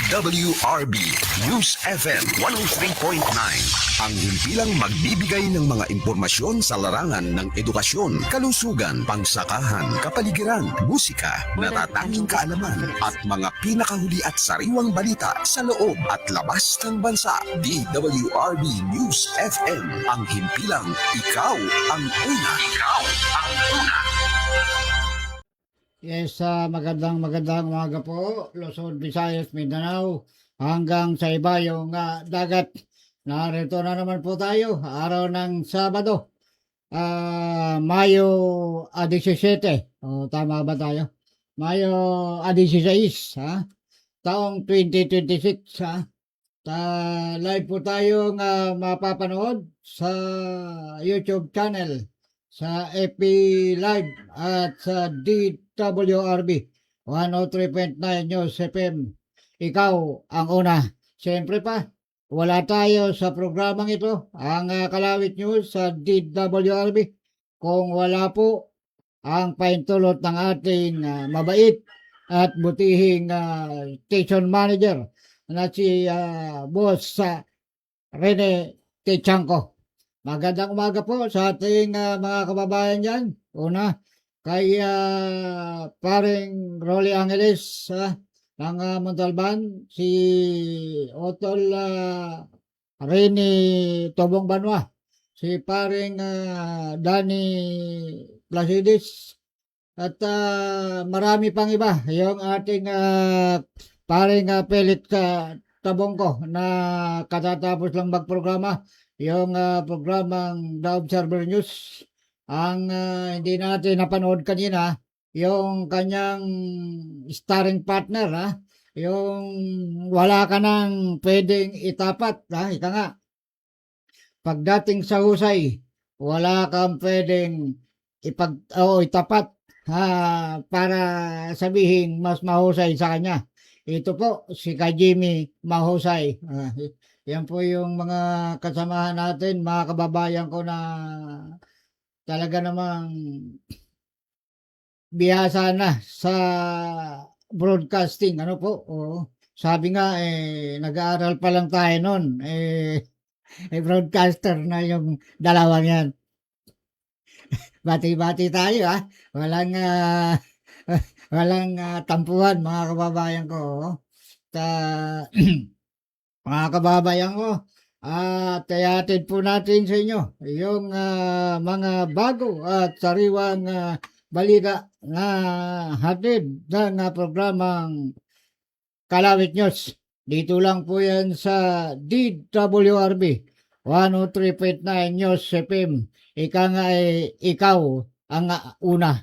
DWRB News FM 103.9. Ang himpilang magbibigay ng mga impormasyon sa larangan ng edukasyon, kalusugan, pangsakahan, kapaligiran, musika, natatanging kaalaman, at mga pinakahuli at sariwang balita sa loob at labas ng bansa. DWRB News FM. Ang himpilang ikaw ang una. Ikaw ang una. Yes, magandang umaga po, Luzon, Visayas, Mindanao, hanggang sa iba yung dagat. Narito na naman po tayo, araw ng Sabado, Mayo 17. O, tama ba tayo? Mayo 16, taong 2026. Live po tayong mapapanood sa YouTube channel, sa FB Live at sa DWRB 103.9 News FM. Ikaw ang una. Siyempre pa, wala tayo sa programang ito, ang Kalawit News sa DWRB, kung wala po ang paintulot ng ating mabait at butihing station manager na si Boss Rene Tichanco. Magandang umaga po sa ating mga kababayan dyan. Una, kay paring Rolly Angeles ng Montalban, si Otol Rene Tobong Banwa, si paring Danny Placides, at marami pang iba. Yung ating paring Pelit Tabongko na katatapos lang magprograma, yung programang The Observer News. Ang hindi natin napanood kanina, yung kanyang starring partner, yung wala ka nang pwedeng itapat, ika nga, pagdating sa husay, wala kang pwedeng itapat para sabihin mas mahusay sa kanya. Ito po si Kajimi Mahusay. Yan po yung mga kasamahan natin, mga kababayan ko na talaga namang bihasa na sa broadcasting. Ano po? Sabi nga, nag-aaral pa lang tayo nun. Broadcaster na yung dalawang yan. Bati-bati tayo, Walang, walang tampuhan, mga kababayan ko. Mga kababayan ko, tayatin po natin sa inyo yung mga bago at sariwang balita na hatid ng programang Kalawit News. Dito lang po yan sa DWRB 103.9 News FM. Ika nga ikaw ang una.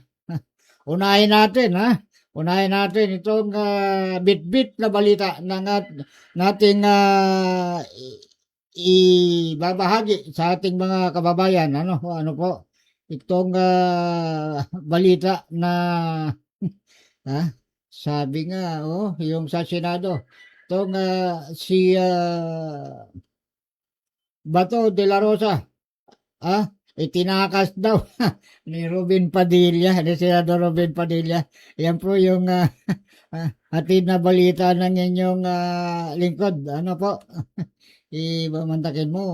Unahin natin itong bit-bit na balita na nating ibabahagi sa ating mga kababayan. Ano po? Itong balita na sabi nga, yung sa Senado, itong si Bato de la Rosa, itinakas daw ni Robin Padilla, ni Senador Robin Padilla. Yan po yung hatid na balita ng inyong lingkod. Ano po? Ibamantakin mo.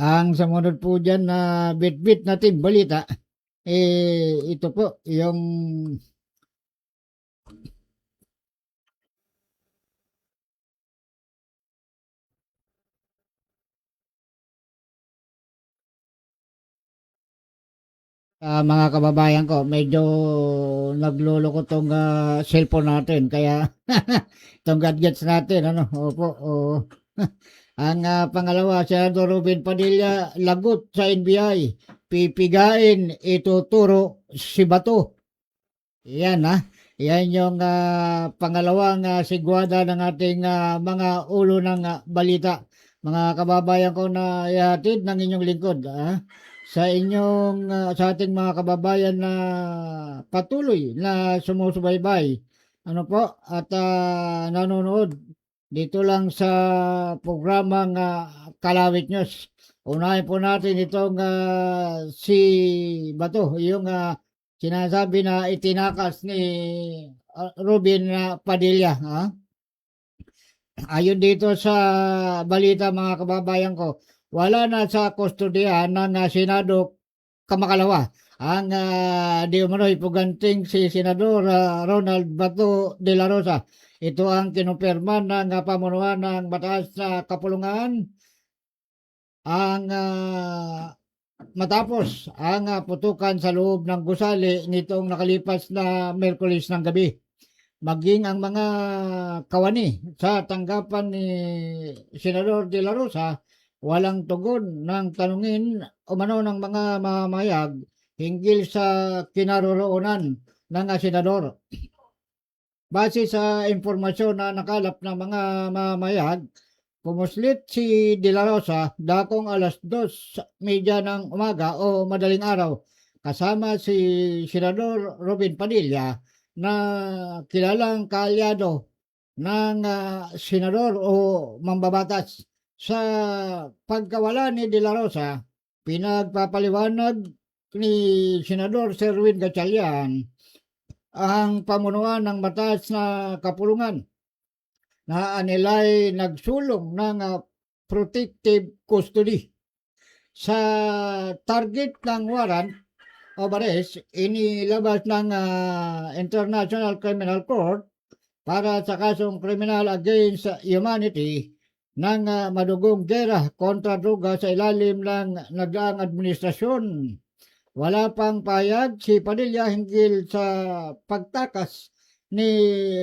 Ang sumunod po dyan na bit-bit natin balita, ito po, yung mga kababayan ko, medyo nagluloko tong cellphone natin, kaya itong gadgets natin, opo, ang pangalawa, Senador Robin Padilla, lagot sa NBI, pipigain, ituturo si Bato. Yan, yan yung pangalawang sigwada ng ating mga ulo ng balita. Mga kababayan ko na ihatid ng inyong lingkod, sa inyong sa ating mga kababayan na patuloy na sumusubaybay at nanonood dito lang sa programang Kalawit News. Unahin po natin itong si Bato, yung sinasabi na itinakas ni Robin Padilla, ha? Ayon dito sa balita mga kababayan ko, wala na sa kustodiya ng Senado kamakalawa ang di umano'y puganting si Senador Ronald Bato de la Rosa. Ito ang kinumpirma ng pamunuan ng Mataas na Kapulungan ang matapos ang putukan sa loob ng gusali nitong nakalipas na Miyerkules ng gabi. Maging ang mga kawani sa tanggapan ni Senador De La Rosa, walang tugon ng tanungin umano ng mga mamayag hinggil sa kinaroroonan ng senador. Base sa impormasyon na nakalap ng mga mamayag, pumuslit si De La Rosa dakong alas 2:30 ng umaga o madaling araw kasama si Senador Robin Padilla na kilalang kaalyado ng senador o mambabatas. Sa pagkawala ni De La Rosa, pinagpapaliwanag ni Senador Sherwin Gatchalian ang pamunuan ng Mataas na Kapulungan na anilay nagsulong ng protective custody. Sa target ng warrant o arrest, inilabas ng International Criminal Court para sa kasong criminal against humanity ng madugong gera kontra droga sa ilalim ng nagdaang administrasyon. Wala pang payag si Padilla hinggil sa pagtakas ni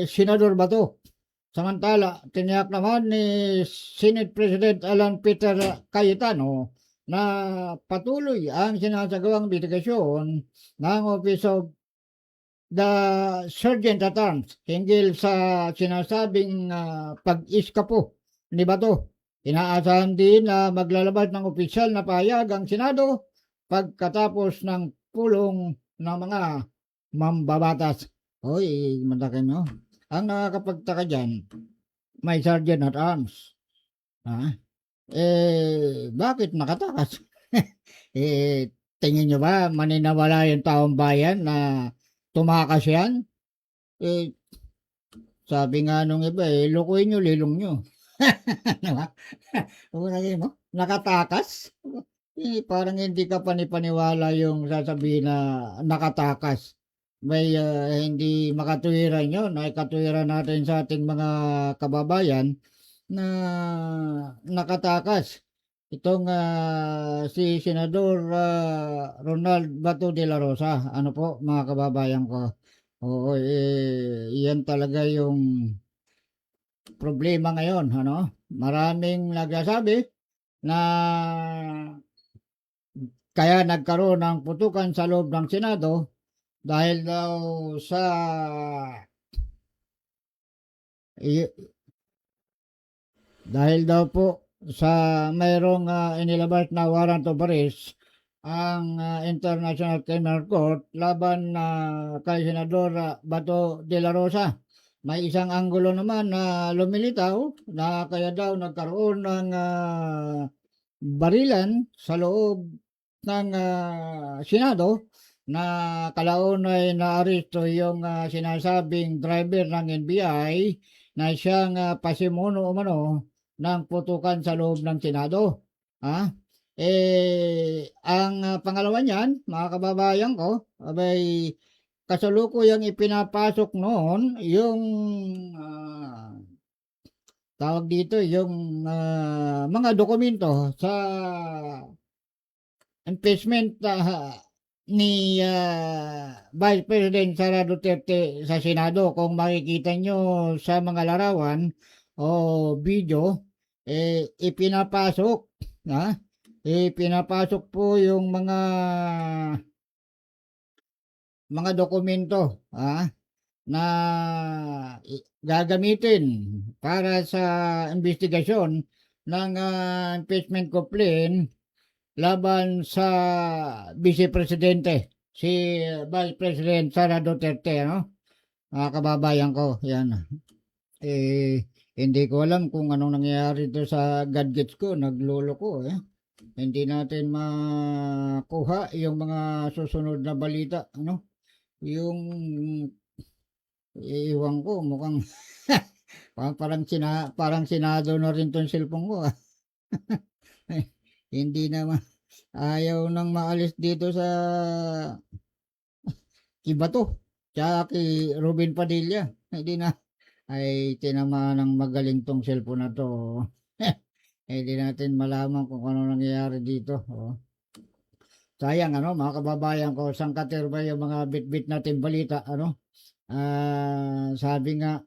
Senador Bato. Samantala, tiniyak naman ni Senate President Alan Peter Cayetano na patuloy ang sinasagawang investigasyon ng Office of the Sergeant at Arms hinggil sa sinasabing pag-iskapo ni Bato. Inaasahan din na maglalabas ng opisyal na pahayag ang Senado pagkatapos ng pulong ng mga mambabatas. Hoy, mandakin mo. Ang nakakapagtaka dyan, may Sergeant at Arms. Ha? Bakit nakatakas? Tingin nyo ba maninawala yung taong bayan na tumakas yan? Sabi nga nung iba, lukuin nyo, lilong nyo. Diba? Mo, nakatakas? Parang hindi ka panipaniwala yung sasabihin na nakatakas. May hindi makatuwiran yun. Ay katuwiran natin sa ating mga kababayan na nakatakas. Itong si Senador Ronald Bato de la Rosa. Ano po mga kababayan ko? Oo, yan talaga yung problema ngayon. Ano? Maraming nagsasabi na kaya nagkaroon ng putukan sa loob ng Senado dahil daw sa dahil daw po sa mayroong inilabas na warrant of arrest ang International Criminal Court laban kay Senador Bato de la Rosa. May isang anggulo naman na lumilitaw na kaya daw nagkaroon ng barilan sa loob ng Senado na kalaon ay naaresto yung sinasabing driver ng NBI na siyang pasimuno umano ng putukan sa loob ng Senado. Ang pangalawa niyan, mga kababayan ko, abay kasalukuyang ipinapasok noon yung tawag dito yung mga dokumento sa impeachment ni Vice President Sara Duterte sa Senado. Kung makikita nyo sa mga larawan o video, ipinapasok ipinapasok po yung mga dokumento na gagamitin para sa investigasyon ng impeachment complaint laban sa Vice Presidente, si Vice President Sara Duterte, mga kababayan ko, yan. Hindi ko alam kung anong nangyayari ito sa gadgets ko, naglolo ko, Hindi natin makuha yung mga susunod na balita, yung Iwan ko mukhang parang sinado na rin 'tong cellphone ko, ah. Hindi naman ayaw nang maalis dito sa kay Bato, tsaka kay Ruben Padilla. Hindi na ay tinamaan ng magaling 'tong cellphone na 'to. Hindi natin malaman kung ano nangyayari dito, oo. Sayang ano, mga kababayan ko, sangkater ba yung mga bitbit nating balita ano? Sabi nga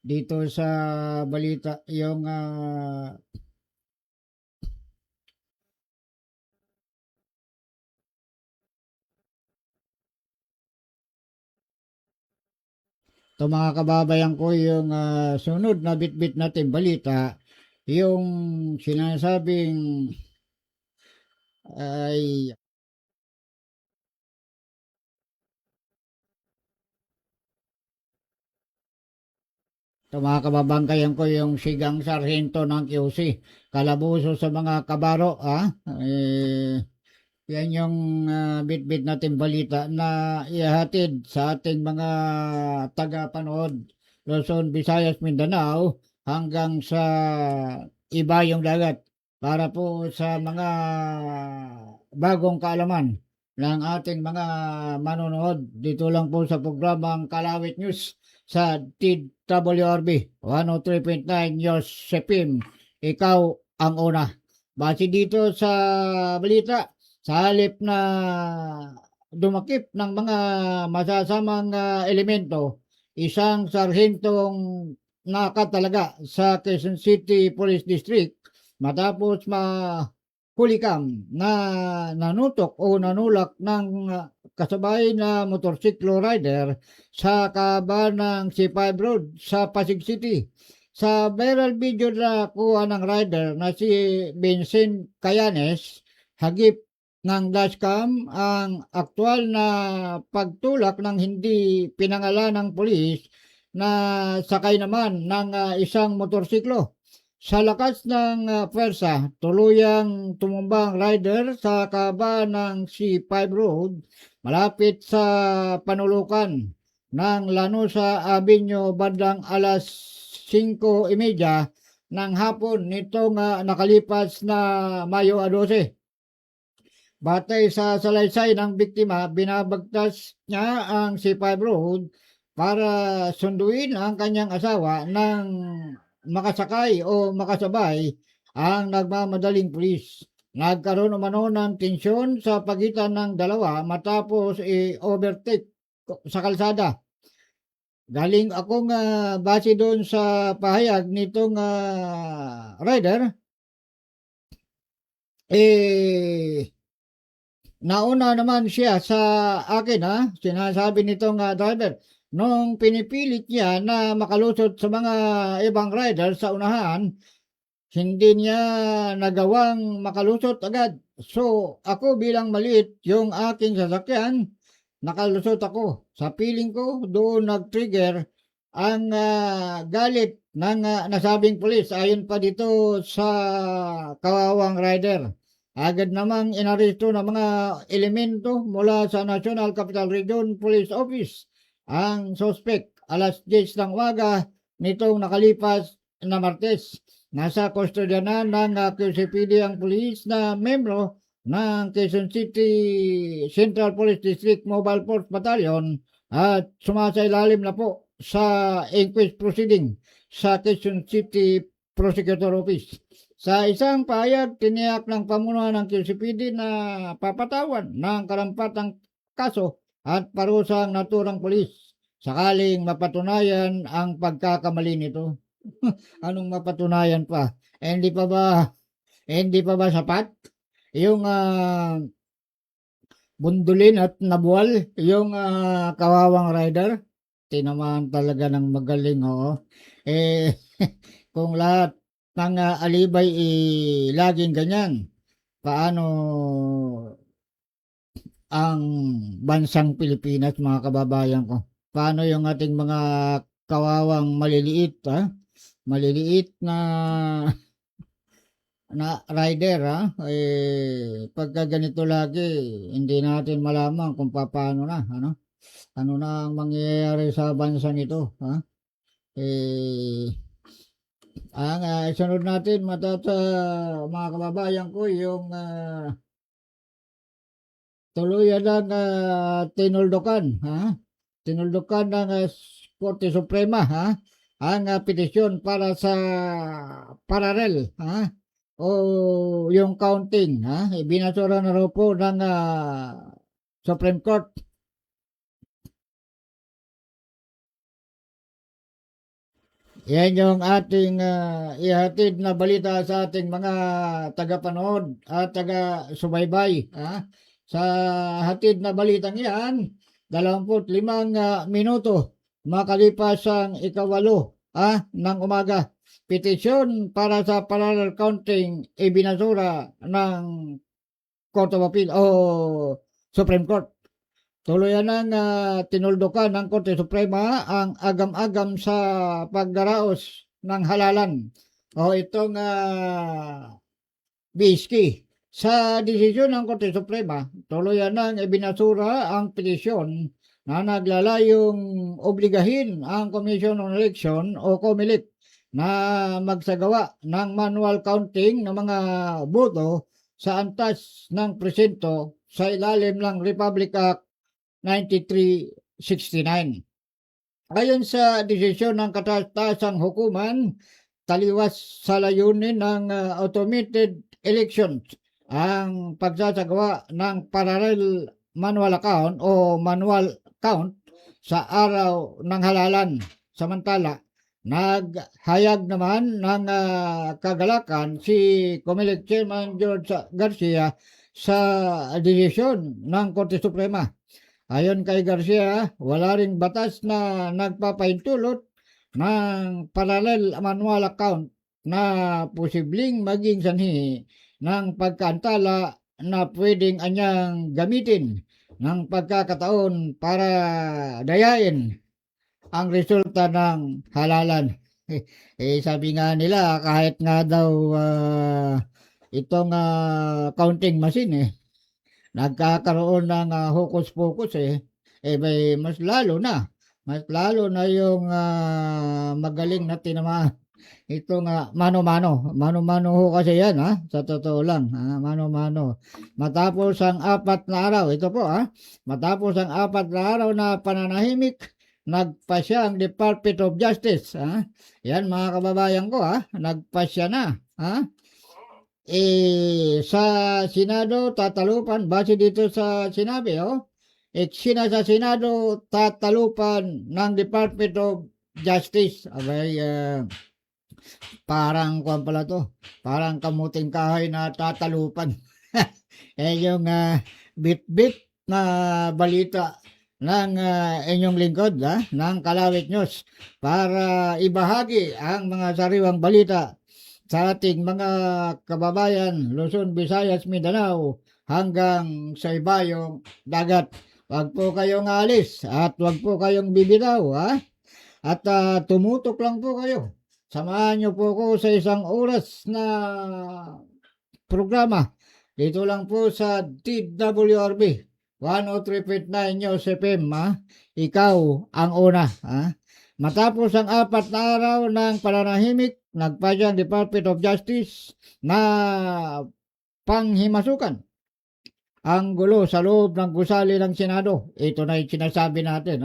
dito sa balita yung to mga kababayan ko yung sunod na bitbit nating balita yung sinasabing ay to mga kababangkayan ko yung sigang sarhento ng QC kalabuso sa mga kabaro yan yung bitbit natin balita na ihatid sa ating mga tagapanood Luzon, Visayas, Mindanao hanggang sa ibayong dagat para po sa mga bagong kaalaman ng ating mga manonood dito lang po sa programang Kalawit News sa TWRB 103.9 Yosepim. Ikaw ang una. Base dito sa balita, sa halip na dumakip ng mga masasamang elemento, isang sarhentong nakatalaga sa Quezon City Police District matapos mahulikam na nanutok o nanulak ng kasabay na motorsiklo rider sa kaban ng C5 Road sa Pasig City. Sa viral video na kuha ng rider na si Vincent Cayanes, hagip ng dashcam ang aktwal na pagtulak ng hindi pinangalan ng pulis na sakay naman ng isang motorsiklo. Sa lakas ng pwersa, tuluyang tumumbang rider sa kaba ng C5 Road malapit sa panulukan ng Lanusa Avenue bandang alas 5:30 ng hapon nitong nakalipas na Mayo 12. Batay sa salaysay ng biktima, binabagtas niya ang C5 Road para sunduin ang kanyang asawa ng makasakay o makasabay ang nagmamadaling pulis. Nagkaroon umano ng tensyon sa pagitan ng dalawa matapos i-overtake sa kalsada. Galing akong base doon sa pahayag nitong rider, nauna naman siya sa akin sinasabi nitong driver. Nung pinipilit niya na makalusot sa mga ibang rider sa unahan, hindi niya nagawang makalusot agad. So, ako bilang maliit yung aking sasakyan, nakalusot ako. Sa piling ko, doon nag-trigger ang galit ng nasabing pulis. Ayon pa dito sa kawawang rider. Agad namang inaresto ng mga elemento mula sa National Capital Region Police Office ang suspect alas 10 ng umaga nitong nakalipas na Martes. Nasa kustodyanan ng QCPD ang pulis na membro ng Quezon City Central Police District Mobile Force Battalion at sumasailalim na po sa inquest proceeding sa Quezon City Prosecutor Office. Sa isang pahayag, tiniyak ng pamunuan ng QCPD na papatawan ng karampatang kaso at parusang naturang pulis sakaling mapatunayan ang pagkakamali nito. Anong mapatunayan pa? Hindi pa ba sapat yung bundulin at nabuwal yung kawawang rider? Tinamaan talaga ng magaling, oo. Kung lahat ng alibay laging ganyan, paano ang bansang Pilipinas, mga kababayan ko? Paano yung ating mga kawawang maliliit na rider pagka ganito lagi hindi natin malaman kung paano na ano na ang mangyayari sa bansang ito, ha? Eh, ang sunod natin mga kababayan ko yung tuluyan ng tinuldukan, ha? Tinuldukan ng Korte Suprema, ha? Ang petisyon para sa parallel, ha? O yung counting, ha? Ibinasura na raw po ng Supreme Court. Yan yung ating ihatid na balita sa ating mga tagapanood at taga-subaybay. Ha? Sa hatid na balitang yan, 25 minuto makalipas ang ikawalo ng umaga. Petisyon para sa parallel counting ibinasura ng Court of Appeal o Supreme Court. Tuluyan ng tinuldukan ng Korte Suprema ang agam-agam sa pagdaraos ng halalan o itong BSK. Sa desisyon ng Korte Suprema, tuluyan ng ibinasura ang petisyon na naglalayong obligahin ang Commission on Election o COMELEC na magsagawa ng manual counting ng mga boto sa antas ng presinto sa ilalim ng Republic Act 9369. Ayon sa desisyon ng kataas-taasang hukuman, taliwas sa layunin ng automated elections ang pagsasagawa ng parallel manual account o manual count sa araw ng halalan. Samantala, naghayag naman ng kagalakan si COMELEC Chairman George Garcia sa desisyon ng Korte Suprema. Ayon kay Garcia, wala ring batas na nagpapaintulot ng parallel manual account na posibleng maging sanhi ng pagkaantala na pwedeng anyang gamitin ng pagkakataon para dayain ang resulta ng halalan. Sabi nga nila, kahit nga daw itong counting machine nagkakaroon ng hokus-pokus may mas lalo na yung magaling na tinamaan itong mano-mano ho kasi yan sa totoo lang mano-mano matapos ang 4 na araw matapos ang 4 na araw na pananahimik, nagpasya ang Department of Justice yan mga kababayan ko nagpasya na sa Senado tatalupan base dito sa sinabi sa Senado tatalupan ng Department of Justice. Abay parang kuwan pala to, parang kamuting kahoy na tatalupan. Yung bit-bit na balita ng inyong lingkod ng Kalawit News para ibahagi ang mga sariwang balita sa ating mga kababayan Luzon, Visayas, Mindanao hanggang sa ibayong dagat. Wag po kayong alis at wag po kayong bibitaw at tumutok lang po kayo. Samahan niyo po ko sa isang oras na programa dito lang po sa DWRB 103.9 News FM. Ikaw ang una. Matapos ang 4 na araw ng pananahimik, nagpasya ang Department of Justice na panghimasukan ang gulo sa loob ng gusali ng Senado. Ito na yung sinasabi natin.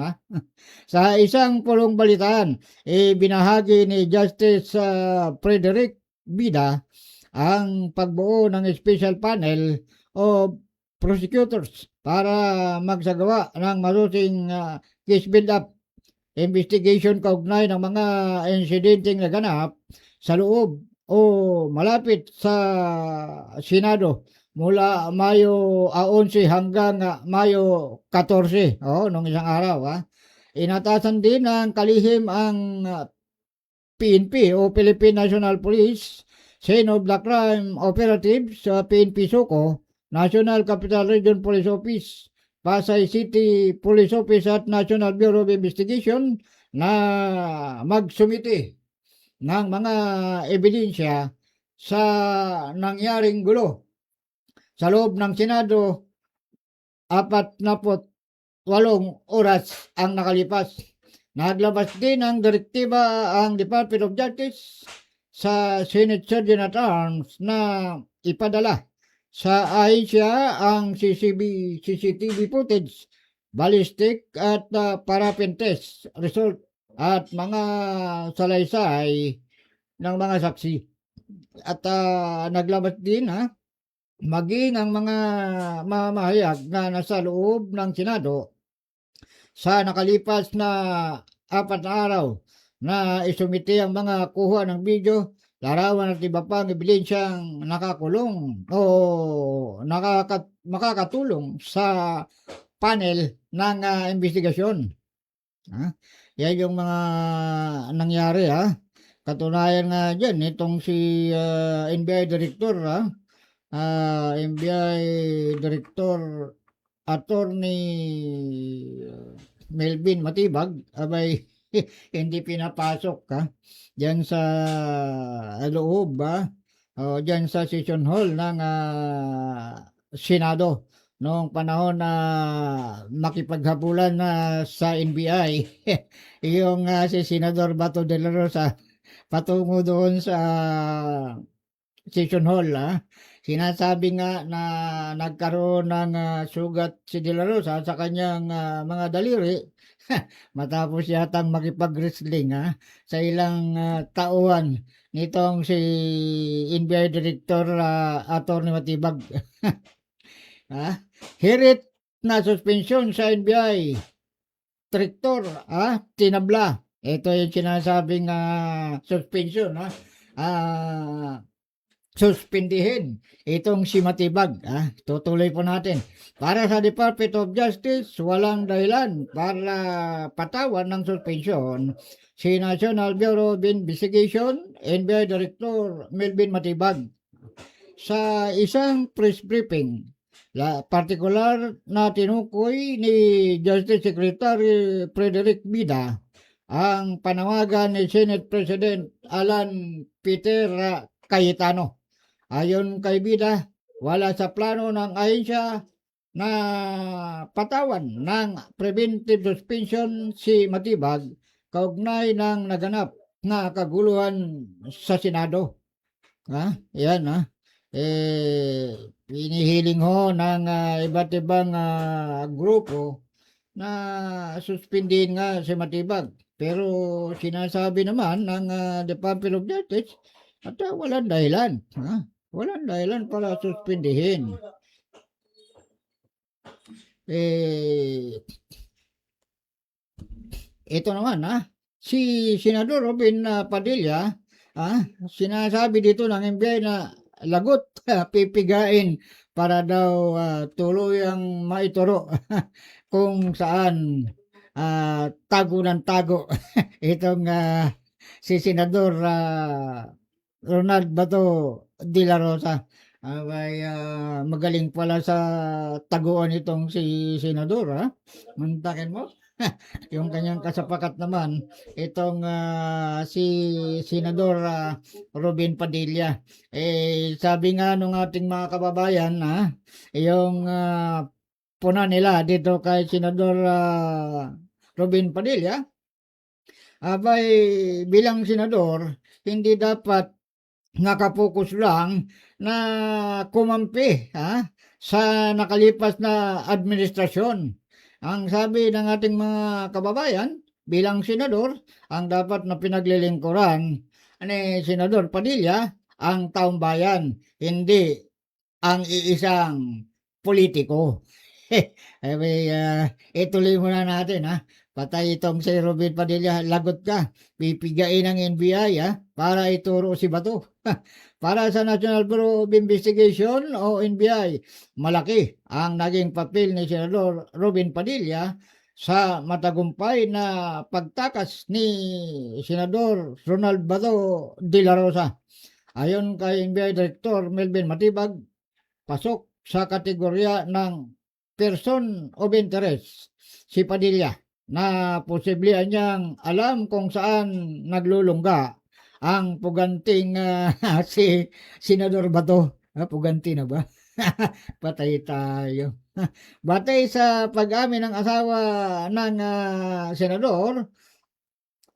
Sa isang pulong balitaan, binahagi ni Justice Frederick Bida ang pagbuo ng special panel o prosecutors para magsagawa ng masusing case build-up investigation kaugnay ng mga insidenteng naganap sa loob o malapit sa Senado mula Mayo 11 hanggang Mayo 14 nung isang araw. Inatasan din ng kalihim ang PNP o Philippine National Police, Scene of the Crime Operatives sa PNP SOCO, National Capital Region Police Office, Pasay City Police Office at National Bureau of Investigation na magsumiti ng mga ebidensya sa nangyaring gulo sa loob ng Senado. 44 8 oras ang nakalipas. Naglabas din ng direktiba ang Department of Justice sa Senate Sergeant at Arms na ipadala sa ahensya ang CCTV footage, ballistic at paraffin test result at mga salaysay ng mga saksi. At naglabas din maging ang mga mamahayag na nasa loob ng Senado sa nakalipas na 4 na araw na isumite ang mga kuha ng video, larawan at iba pang ebidensyang nakakulong o makakatulong sa panel ng investigasyon. Yan yung mga nangyari. Katunayan nga dyan, itong si NBI Director, NBI Director Attorney Melvin Matibag, abay hindi pinapasok diyan sa loob diyan sa session hall ng Senado noong panahon na makipaghabulan na sa NBI yung si Senador Bato de la Rosa patungo doon sa session hall. Sinasabi nga na nagkaroon ng sugat si De La Rosa sa kanyang mga daliri matapos yatang makipag-wrestling sa ilang tauhan nitong si NBI Director Attorney Matibag. Hirit na suspensyon sa NBI Director, tinabla. Ito yung sinasabing suspension, suspindihin itong si Matibag. Tutuloy po natin. Para sa Department of Justice, walang dahilan para patawan ng suspension si National Bureau of Investigation, NBI Director Melvin Matibag. Sa isang press briefing, partikular na tinukoy ni Justice Secretary Frederick Bida ang panawagan ni Senate President Alan Peter Cayetano. Ayon kay Bida, wala sa plano ng ahensya na patawan ng preventive suspension si Matibag kaugnay ng naganap na kaguluhan sa Senado. Yan pinihiling ho ng iba't ibang grupo na suspindihin nga si Matibag. Pero sinasabi naman ng Department of Justice at walang dahilan. Walang dahilan para suspindihin. Ito naman, si Senador Robin Padilla, sinasabi dito ng NBI na lagot pipigain para daw tuluyang maituro kung saan tago ng tago itong si Senador Ronald Bato de la Rosa. Magaling pala sa taguan itong si Senador. Mantakin mo. Yung kanyang kasapakat naman, itong si Senador Robin Padilla. Sabi nga nung ating mga kababayan, yung puna nila dito kay Senador Robin Padilla, abay bilang senador, hindi dapat nakapokus lang na kumampi sa nakalipas na administrasyon. Ang sabi ng ating mga kababayan, bilang senador, ang dapat na pinaglilingkuran ni Senador Padilla ang taong bayan, hindi ang iisang politiko. Ituloy muna natin. Patay itong si Robin Padilla, lagot ka, pipigain ng NBI para ituro si Bato. Para sa National Bureau of Investigation o NBI, malaki ang naging papel ni Senador Robin Padilla sa matagumpay na pagtakas ni Senador Ronald Bato de la Rosa. Ayon kay NBI Director Melvin Matibag, pasok sa kategorya ng person of interest si Padilla na posible niyang alam kung saan naglulungga ang puganting si Senador Bato. Puganti na ba? Patay tayo. Batay sa pag-amin ng asawa ng senador,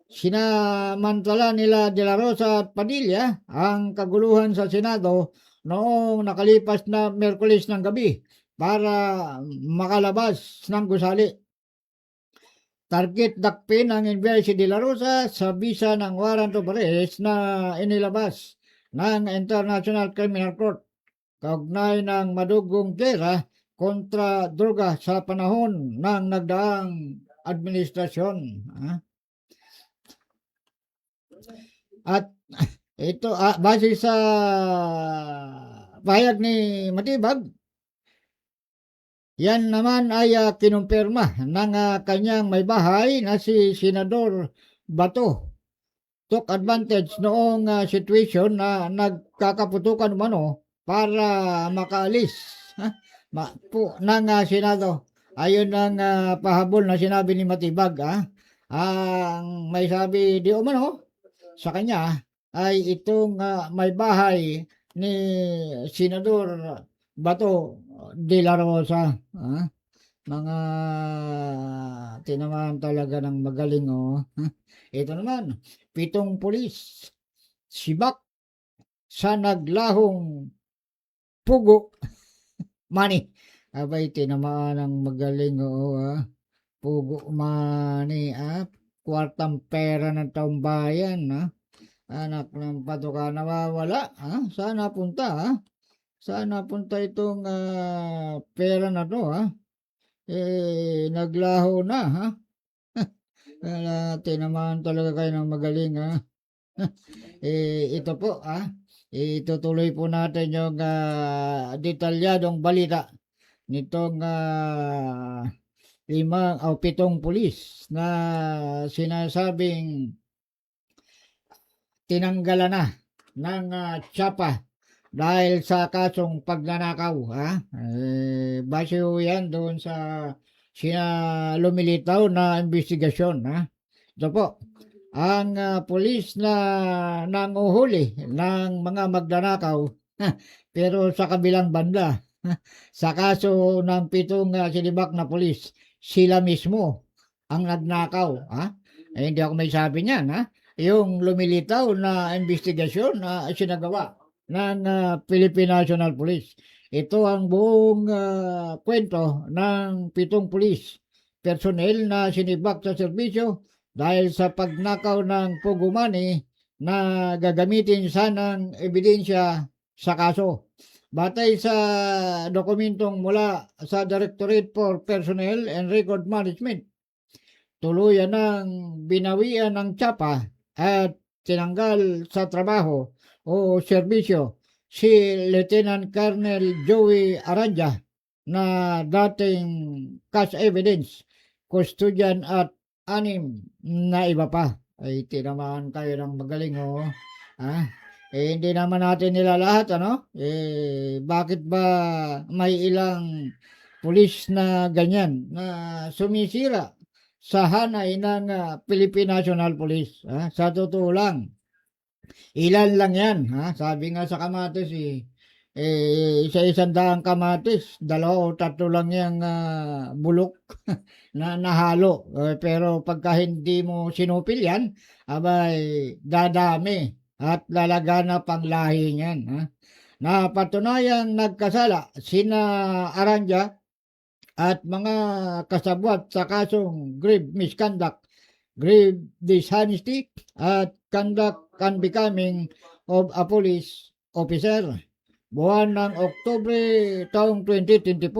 sinamantala nila De La Rosa at Padilla ang kaguluhan sa Senado noong nakalipas na Miyerkules ng gabi para makalabas ng gusali. Target dakpin ang inbiyay si De La Rosa sa bisa ng warrant of arrest na inilabas ng International Criminal Court kaugnay ng madugong gera kontra droga sa panahon ng nagdaang administrasyon. At ito, base sa pahayag ni Matibag, yan naman ay kinumpirma ng kanyang may bahay na si Senador Bato. Took advantage noong situation na nagkakaputukan umano para makaalis ng Senado. Ayon ang pahabol na sinabi ni Matibag. Ang may sabi di umano sa kanya ay itong may bahay ni Senador Bato de la Rosa. Mga tinamaan talaga ng magaling. Ito naman, 7 pulis sibak sa naglahong pugo money. Abay, tinamaan ng magaling. Pugo money. Kwartang pera ng taong bayan. Anak ng patuka nawawala. Saan napunta? Saan napunta itong pera na to? Naglaho na. Tinamaan talaga kayo ng magaling. Ito po. Itutuloy po natin yung detalyadong balita nitong 7 pulis na sinasabing tinanggalan na ng tsapa dahil sa kasong pagnanakaw. Base yan doon sa lumilitaw na investigasyon. Ito po, ang pulis na nanguhuli ng mga magnanakaw pero sa kabilang banda sa kaso ng 7 sinibak na pulis, sila mismo ang nagnakaw. Hindi ako may sabi niyan. Yung lumilitaw na investigasyon na sinagawa ng Philippine National Police. Ito ang buong kwento ng 7 pulis personnel na sinibak sa serbisyo dahil sa pagnakaw ng pugo money na gagamitin sanang ebidensya sa kaso. Batay sa dokumentong mula sa Directorate for Personnel and Record Management, tuluyan ng binawian ng tsapa at tinanggal sa trabaho o serbisyo si Lieutenant Colonel Joey Aranja na dating cash evidence, custodian at 6 na iba pa. Ay tinamaan kayo ng magaling. Hindi naman natin nila lahat, bakit ba may ilang pulis na ganyan na sumisira sa hanay ng Philippine National Police? Sa totoo lang, ilan lang yan. Sabi nga sa kamatis, sa 100 kamatis, 2 o 3 lang yung bulok na nahalo. Pero pagka hindi mo sinupil yan, abay dadami at lalaganap ang lahi niyan. Napatunayang nagkasala sina Aranja at mga kasabwat sa kasong grave misconduct, grave dishonesty at conduct unbecoming of a police officer. Buwan ng Oktubre taong 2024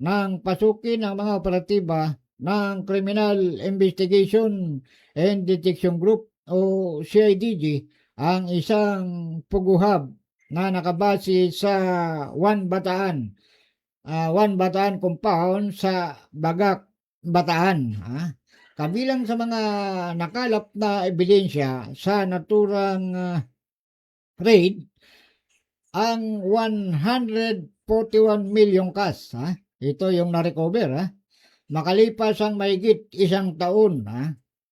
nang pasukin ang mga operatiba ng Criminal Investigation and Detection Group o CIDG ang isang puguhab na nakabase sa One Bataan compound sa Bagak, Bataan. Kabilang sa mga nakalap na ebidensya sa naturang raid ang 141 million cash. Ito yung na-recover. Makalipas ang mahigit 1 taon,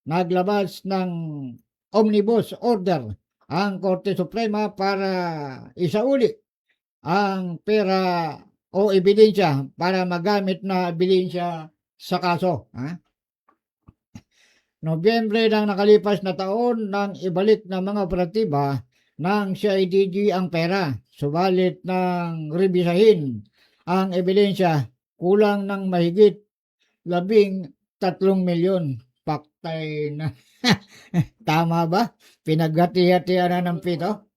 naglabas ng omnibus order ang Korte Suprema para isauli ang pera o ebidensya para magamit na ebidensya sa kaso. Nobyembre ng nakalipas na taon nang ibalik ng mga operatiba ng CIDG ang pera. Subalit nang rebisahin ang ebidensya, kulang ng mahigit 13 milyon. Paktay na. Tama ba? Pinaghati-hatian na ng pito?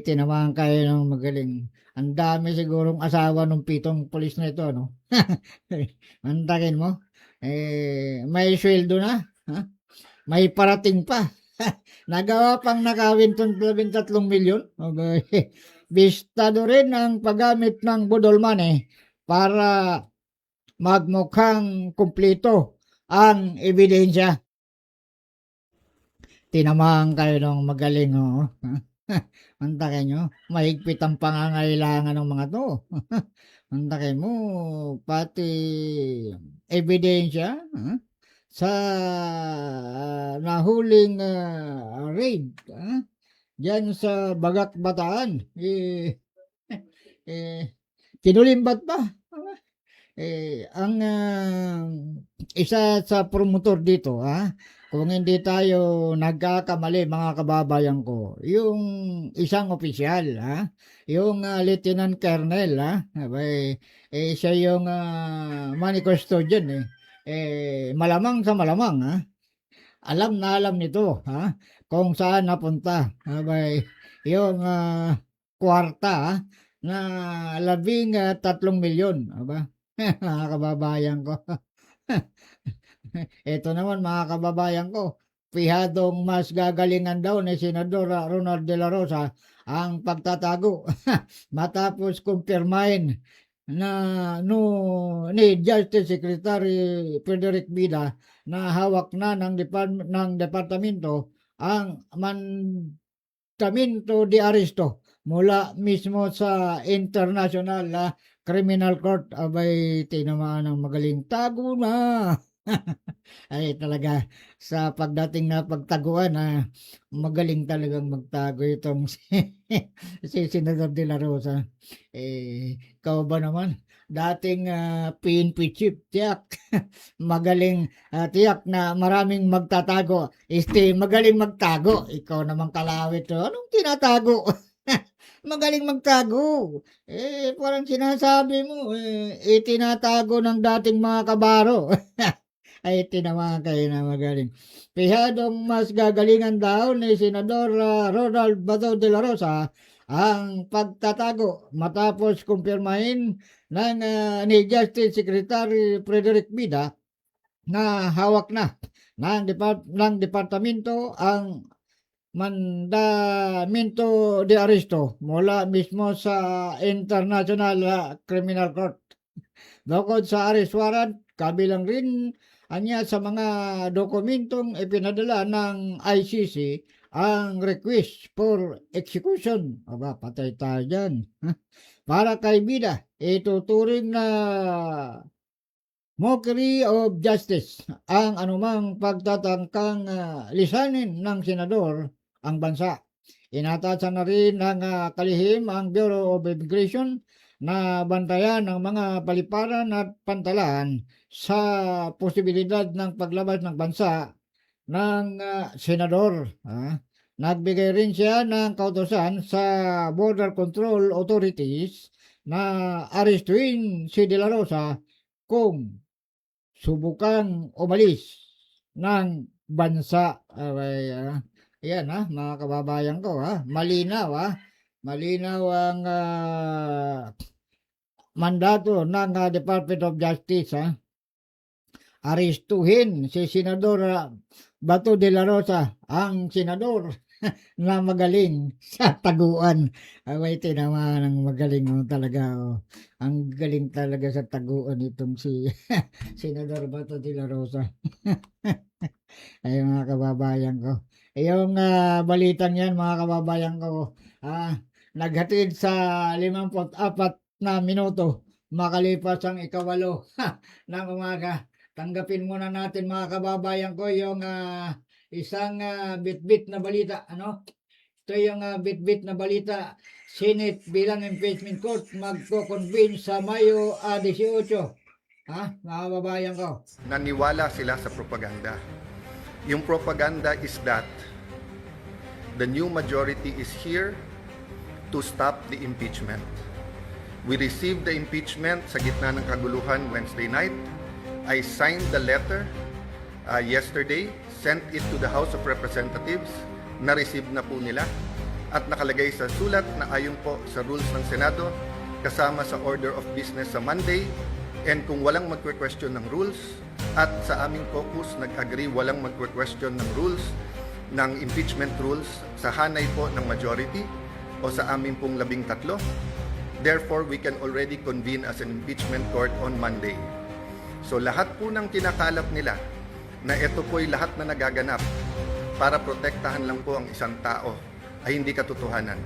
Tinamaan kayo ng magaling. Ang dami sigurong asawa ng pitong pulis na ito, no? Antakin mo. May sweldo na. May parating pa. Nagawa pang nakawin itong 13 milyon. Okay. Bistado rin ang paggamit ng budol money para magmukhang kumpleto ang ebidensya. Tinamaan kayo ng magaling, oh. Antakin nyo, mahigpit ang pangangailangan ng mga to. Antakin mo, pati ebidensya sa nahuling raid dyan sa Bagak Bataan. Kinulimbat pa. Ang isa sa promotor dito, kung hindi tayo nagkakamali mga kababayan ko, yung isang opisyal, yung Lieutenant Colonel, siya yung money custodian, malamang sa malamang, alam na alam nito, kung saan napunta, yung kwarta, na 13 milyon, mga kababayan ko. Ito naman mga kababayan ko, pihadong mas gagalingan daw ni Senador Ronald De La Rosa ang pagtatago matapos kumpirmahin na ni Justice Secretary Frederick Bida na hawak na ng departamento ang mandamento de aresto mula mismo sa International Criminal Court. Tinamaan ng magaling, tago na. Talaga sa pagdating na pagtaguan, magaling talagang magtago itong si Senador De La Rosa. Ikaw ba naman? Dating PNP chief, tiyak. Magaling, tiyak na maraming magtatago. Magaling magtago. Ikaw naman kalawit. Anong tinatago? Magaling magtago. Parang sinasabi mo, tinatago ng dating mga kabaro. Tinamaan kayo na magaling. Pihadong mas gagalingan daw ni Senador Ronald Bato de la Rosa ang pagtatago matapos kumpirmahin ng ni Justice Secretary Frederick Bida na hawak na ng departamento ang mandamento de aresto mula mismo sa International Criminal Court. Bukod sa arrest warrant, kabilang rin sa mga dokumentong ipinadala ng ICC ang request for execution. Patay tayo dyan. Para kay Bida, ituturing na mockery of justice ang anumang pagtatangkang lisanin ng senador ang bansa. Inatasan na rin ng kalihim ang Bureau of Immigration na bantayan ng mga paliparan at pantalan sa posibilidad ng paglabas ng bansa ng senador. Nagbigay rin siya ng kautosan sa Border Control Authorities na arestuin si De La Rosa kung subukang umalis ng bansa. Yan mga kababayan ko, malinaw malinaw ang mandato ng Department of Justice, arestuhin si Senador Bato de la Rosa, ang senador na magaling sa taguan. Tinamaan ng magaling talaga. Ang galing talaga sa taguan itong si Senador Bato de la Rosa. Mga kababayan ko. Yung balitang yan mga kababayan ko, naghatid sa 54 na minuto makalipas ang 8 ng umaga. Tanggapin muna natin mga kababayan ko yung isang bit-bit na balita. Ito yung bit-bit na balita. Senate bilang impeachment court magko-convene sa Mayo 18. Ha? Mga kababayan ko. Naniwala sila sa propaganda. Yung propaganda is that the new majority is here to stop the impeachment. We received the impeachment sa gitna ng kaguluhan Wednesday night. I signed the letter yesterday, sent it to the House of Representatives, na-receive na po nila at nakalagay sa sulat na ayon po sa rules ng Senado kasama sa order of business sa Monday. And kung walang magque-question ng rules at sa aming caucus nag-agree walang magque-question ng rules, ng impeachment rules sa hanay po ng majority o sa amin pong 13. Therefore, we can already convene as an impeachment court on Monday. So lahat po ng kinakalap nila na ito po'y lahat na nagaganap para protektahan lang po ang isang tao ay hindi katotohanan.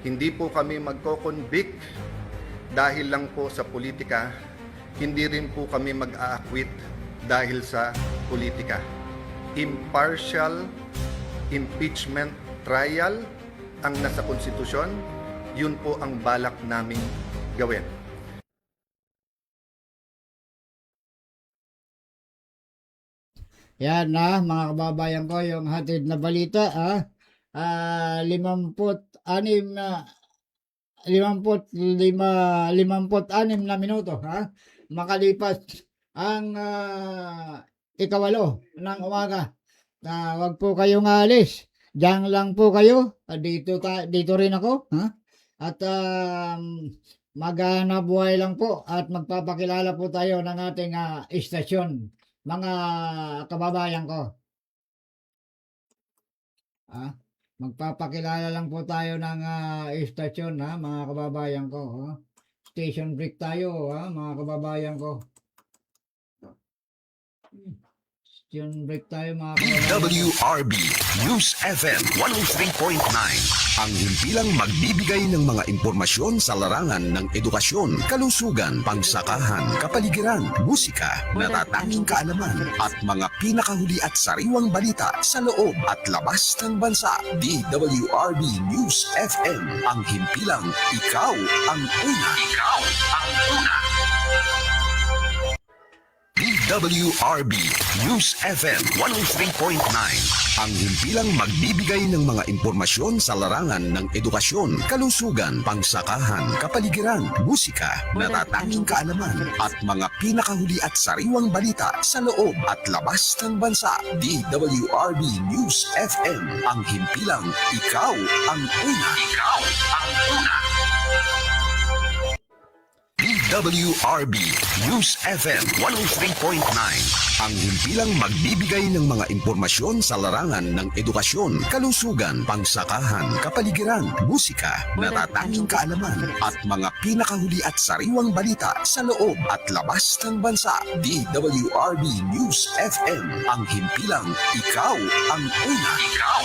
Hindi po kami magko-convict dahil lang po sa politika, hindi rin po kami mag-aakwit dahil sa politika. Impartial impeachment trial ang nasa konstitusyon, yun po ang balak naming gawin. Yan na mga kababayan ko yung hatid na balita 56 na 56 na minuto makalipas ang ikawalo ng umaga. Wag po kayong alis. Diyan lang po kayo. Dito rin ako at maghanap buhay lang po at magpapakilala po tayo ng ating istasyon, mga kababayan ko. Magpapakilala lang po tayo ng istasyon mga kababayan ko. Station break tayo mga kababayan ko. Station break tayo mga kababayan ko. DWRB News FM 103.9 ang himpilang magbibigay ng mga impormasyon sa larangan ng edukasyon, kalusugan, pangsakahan, kapaligiran, musika, natatanging kaalaman at mga pinakahuli at sariwang balita sa loob at labas ng bansa. DWRB News FM ang himpilang ikaw ang una. Ikaw ang una. DWRB News FM 103.9 ang himpilang magbibigay ng mga impormasyon sa larangan ng edukasyon, kalusugan, pangsakahan, kapaligiran, musika, natatanging kaalaman at mga pinakahuli at sariwang balita sa loob at labas ng bansa. DWRB News FM ang himpilang ikaw ang una. Ikaw ang una. DWRB News FM 103.9 ang himpilang magbibigay ng mga impormasyon sa larangan ng edukasyon, kalusugan, pangsakahan, kapaligiran, musika, natatanging kaalaman at mga pinakahuli at sariwang balita sa loob at labas ng bansa. DWRB News FM ang himpilang ikaw ang una. Ikaw.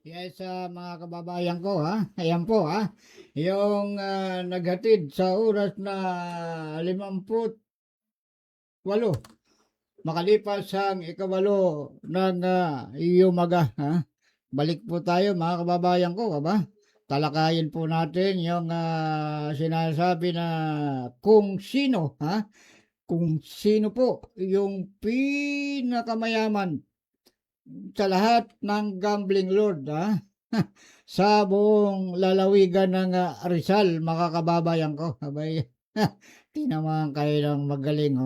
Yes, mga kababayan ko ayan po yung naghatid sa oras na 58 makalipas ang ikawalo ng umaga balik po tayo mga kababayan ko talakayin po natin yung sinasabi na kung sino po yung pinakamayaman sa lahat ng gambling lord sa buong lalawigan ng Rizal, mga kababayan ko. Abay, tinamaan kayo ng magaling,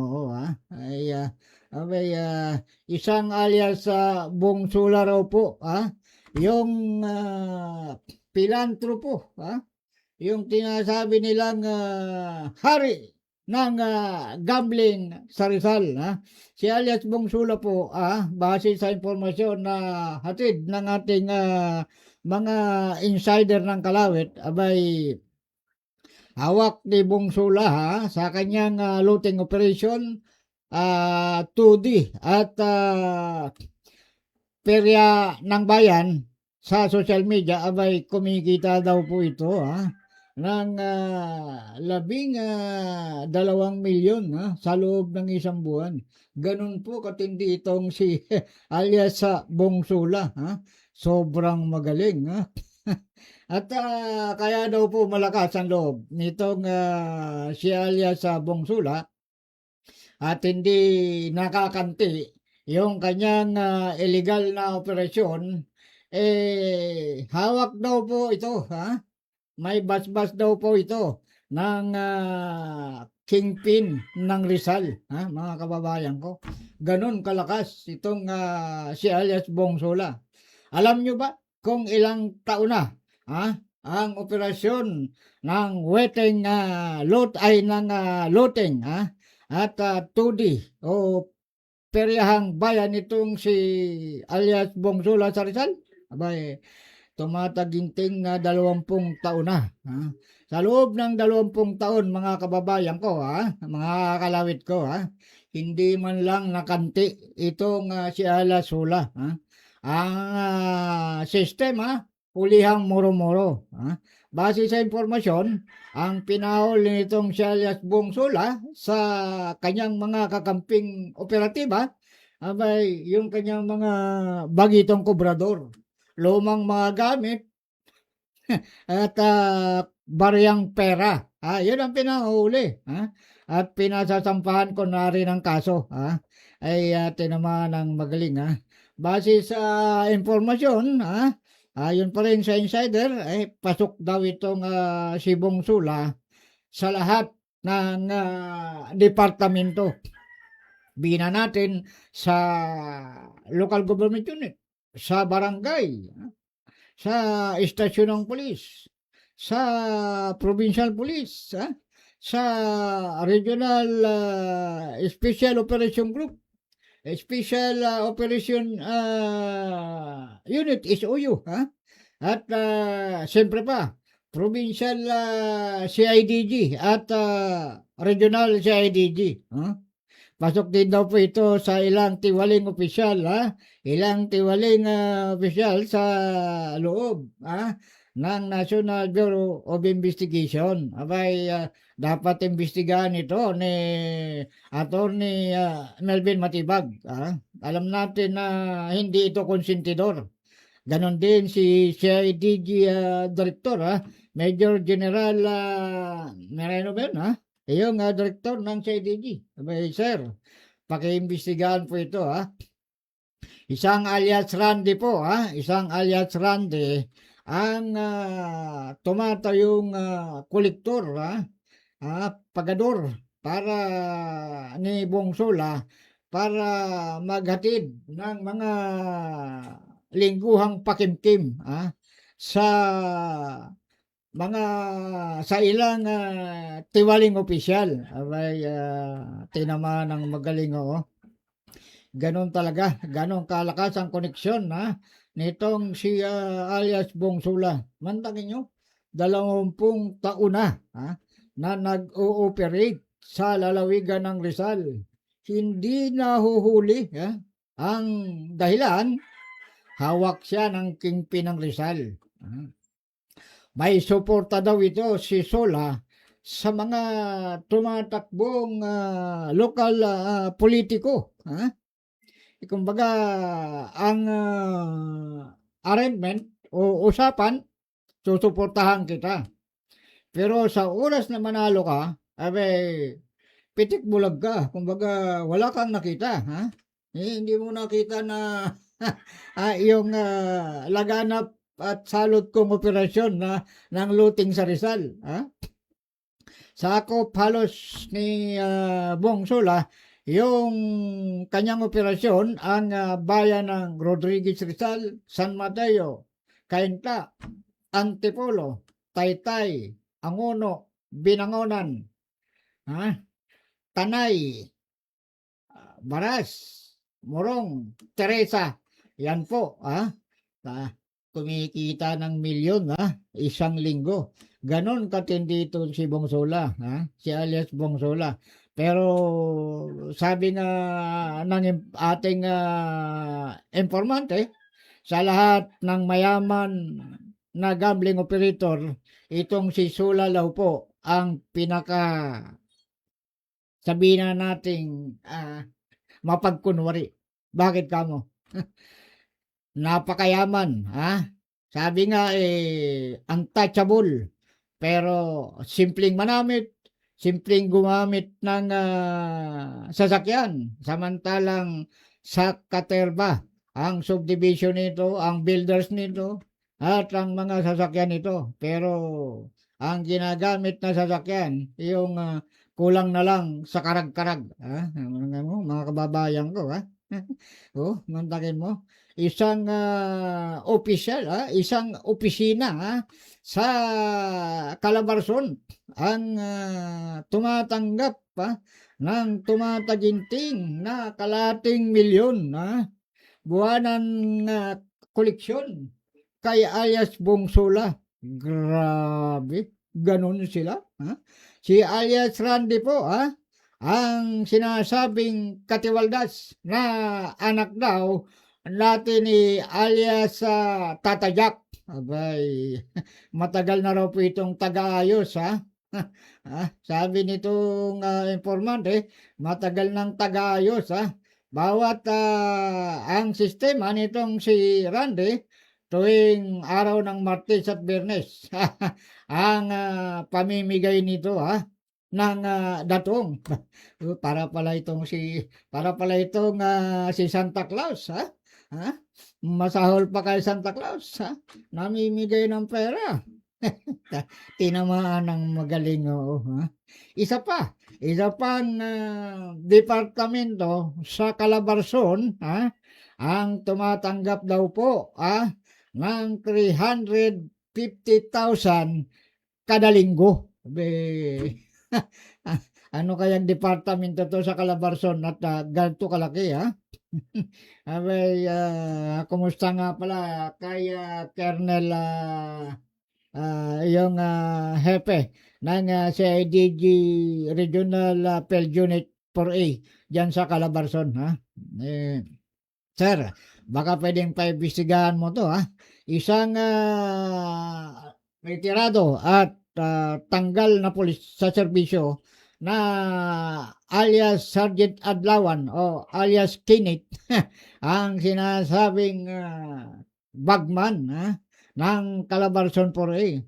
isang alias sa Bungsula raw po, yung pilantropo, yung tinasabi nilang hari ng gambling sa Rizal. Si alias Bungsula po, base sa informasyon na hatid ng ating mga insider ng Kalawit, abay hawak ni Bungsula sa kanyang looting operation 2D at perya ng bayan sa social media, abay kumikita daw po ito ng 12 milyon sa loob ng isang buwan. Ganun po katindi itong si alias sa Bungsula. sobrang magaling, ha? At kaya daw po malakas ang loob nitong si alias Bongsula at hindi nakakanti yung kanyang illegal na operasyon, hawak daw po ito, ha? May basbas daw po ito ng kingpin ng Rizal, ha, mga kababayan ko. Ganon kalakas itong si alias Bongsula. Alam nyo ba kung ilang taon na, ha, ang operasyon ng weteng looting, ha, at 2D o peryahang bayan itong si alias Bongsula sa Rizal? Abay, tumataginting na 20 taon na. Ha? Sa loob ng 20 taon, mga kababayan ko, ha? Mga kalawit ko, ha? Hindi man lang nakanti itong si alias Sula. Ha? Ang system, ha? Hulihang muro-muro. Ha? Base sa impormasyon, ang pinahuli nitong si alias Bongsula sa kanyang mga kakamping operatiba, abay, yung kanyang mga bagitong kobrador, lumang mga gamit, at bariyang pera. Yun ang pinahuli. At pinasasampahan ko na rin ang kaso. Ay tinamaan ng magaling. Base sa informasyon, ayon pa rin sa insider, ay pasok daw itong si Bongsula sa lahat ng departamento. Bina natin sa local government unit, sa barangay, sa istasyon ng pulis, sa provincial police, sa regional special operation group, special operation unit, SOU, at siyempre pa provincial CIDG at regional CIDG. Pasok din daw po ito sa ilang tiwaling opisyal, ilang tiwaling opisyal sa loob ng National Bureau of Investigation. Abay, dapat imbestigahan ito ni Attorney Melvin Matibag. Alam natin na hindi ito konsentidor. Ganon din si CIDG Director, Major General Mereno Ben, yung director ng CIDG. Abay, sir, pakiimbestigahan po ito, Isang alias Randy po, isang alias Randy ang tumatayong kolektor, pagador para ni Bongsula para maghatid ng mga lingguhang pakimkim sa sa ilang tiwaling opisyal. Abay, tinamaan ng magaling, ganon talaga, ganon kalakas ang koneksyon nitong si alias Bongsula. Mantangin nyo, 20 taon na nag-ooperate sa lalawigan ng Rizal. Hindi nahuhuli. Ang dahilan, hawak siya ng kingpin ng Rizal. May suporta daw ito si Sola sa mga tumatakbong local politiko. Kumbaga, ang arrangement o usapan, susuportahan kita. Pero sa oras na manalo ka, pitik bulag ka. Kumbaga, wala kang nakita. Hindi mo nakita na yung laganap at salot kong operasyon ng looting sa Rizal. Sakop halos ni Bongsula yung kanyang operasyon ang bayan ng Rodriguez Rizal, San Mateo, Cainta, Antipolo, Taytay, Angono, Binangonan, Tanay, Baras, Morong, Teresa. Yan po, kumikita ng milyon, isang linggo. Ganon katindi ito si Bongsula, si alias Bongsula. Pero sabi nga ng ating informante, sa lahat ng mayaman na gambling operator, itong si Sula Lau po ang pinaka, sabihin na nating mapagkunwari. Bakit kamo? napakayaman, ha? Sabi nga, untouchable. Pero simpleng manamit, simpleng gumamit ng sasakyan. Samantalang sa Katerba, ang subdivision nito, ang builders nito, at ang mga sasakyan nito. Pero ang ginagamit na sasakyan, yung kulang na lang sa karag-karag. Ha? Mga kababayan ko, ha? Oh, mantakin mo. Isang opisyal, isang opisina sa Calabarzon ang tumatanggap ng tumataginting na kalating milyon buwanan koleksyon kay alias Bongsola. Grabe, ganun sila. Si alias Randy po, ang sinasabing Katiwaldas na anak daw natin ni alias Tata Jack. Abay, matagal na raw po itong taga-ayos, sabi nitong informante, matagal ng taga-ayos, Bawat ang sistema nitong si Randy, tuwing araw ng Martes at Biyernes, ang pamimigay nito, ng datong. Para pala itong si Santa Claus, masahol pa kay Santa Claus, namimigay ng pera. Tinamaan ng magaling, Isa pang departamento sa Calabarzon, ang tumatanggap daw po ng 350,000 kada linggo. Ano kayang departamento to sa Calabarzon at ganito kalaki, Abay, kumusta nga pala kay Colonel yung hepe ng CIDG Regional Field Unit 4A dyan sa Calabarzon, Sir, baka pwedeng paimbestigahan mo to, Isang retirado at tanggal na pulis sa serbisyo na alias Sergeant Adlawan o alias Kinit ang sinasabing bagman ng Calabarzon 4A.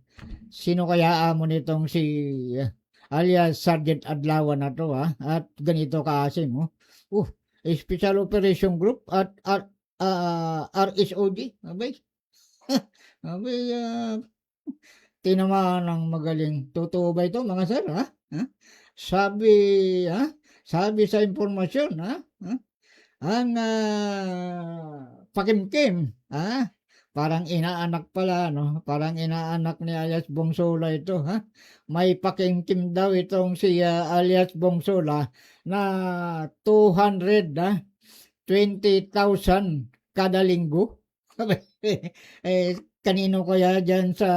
Sino kaya amo nitong si alias Sergeant Adlawan na to, at ganito kaasim, Special Operation Group at RSOG. Abay, tinamaan ng magaling. Totoo ba ito, mga sir, Sabi sa impormasyon, ang pakimkim, parang inaanak pala, Parang inaanak ni alias Bongsola ito, May pakimkim daw itong si alias Bongsola na 220,000 kada linggo. Kanino kaya dyan sa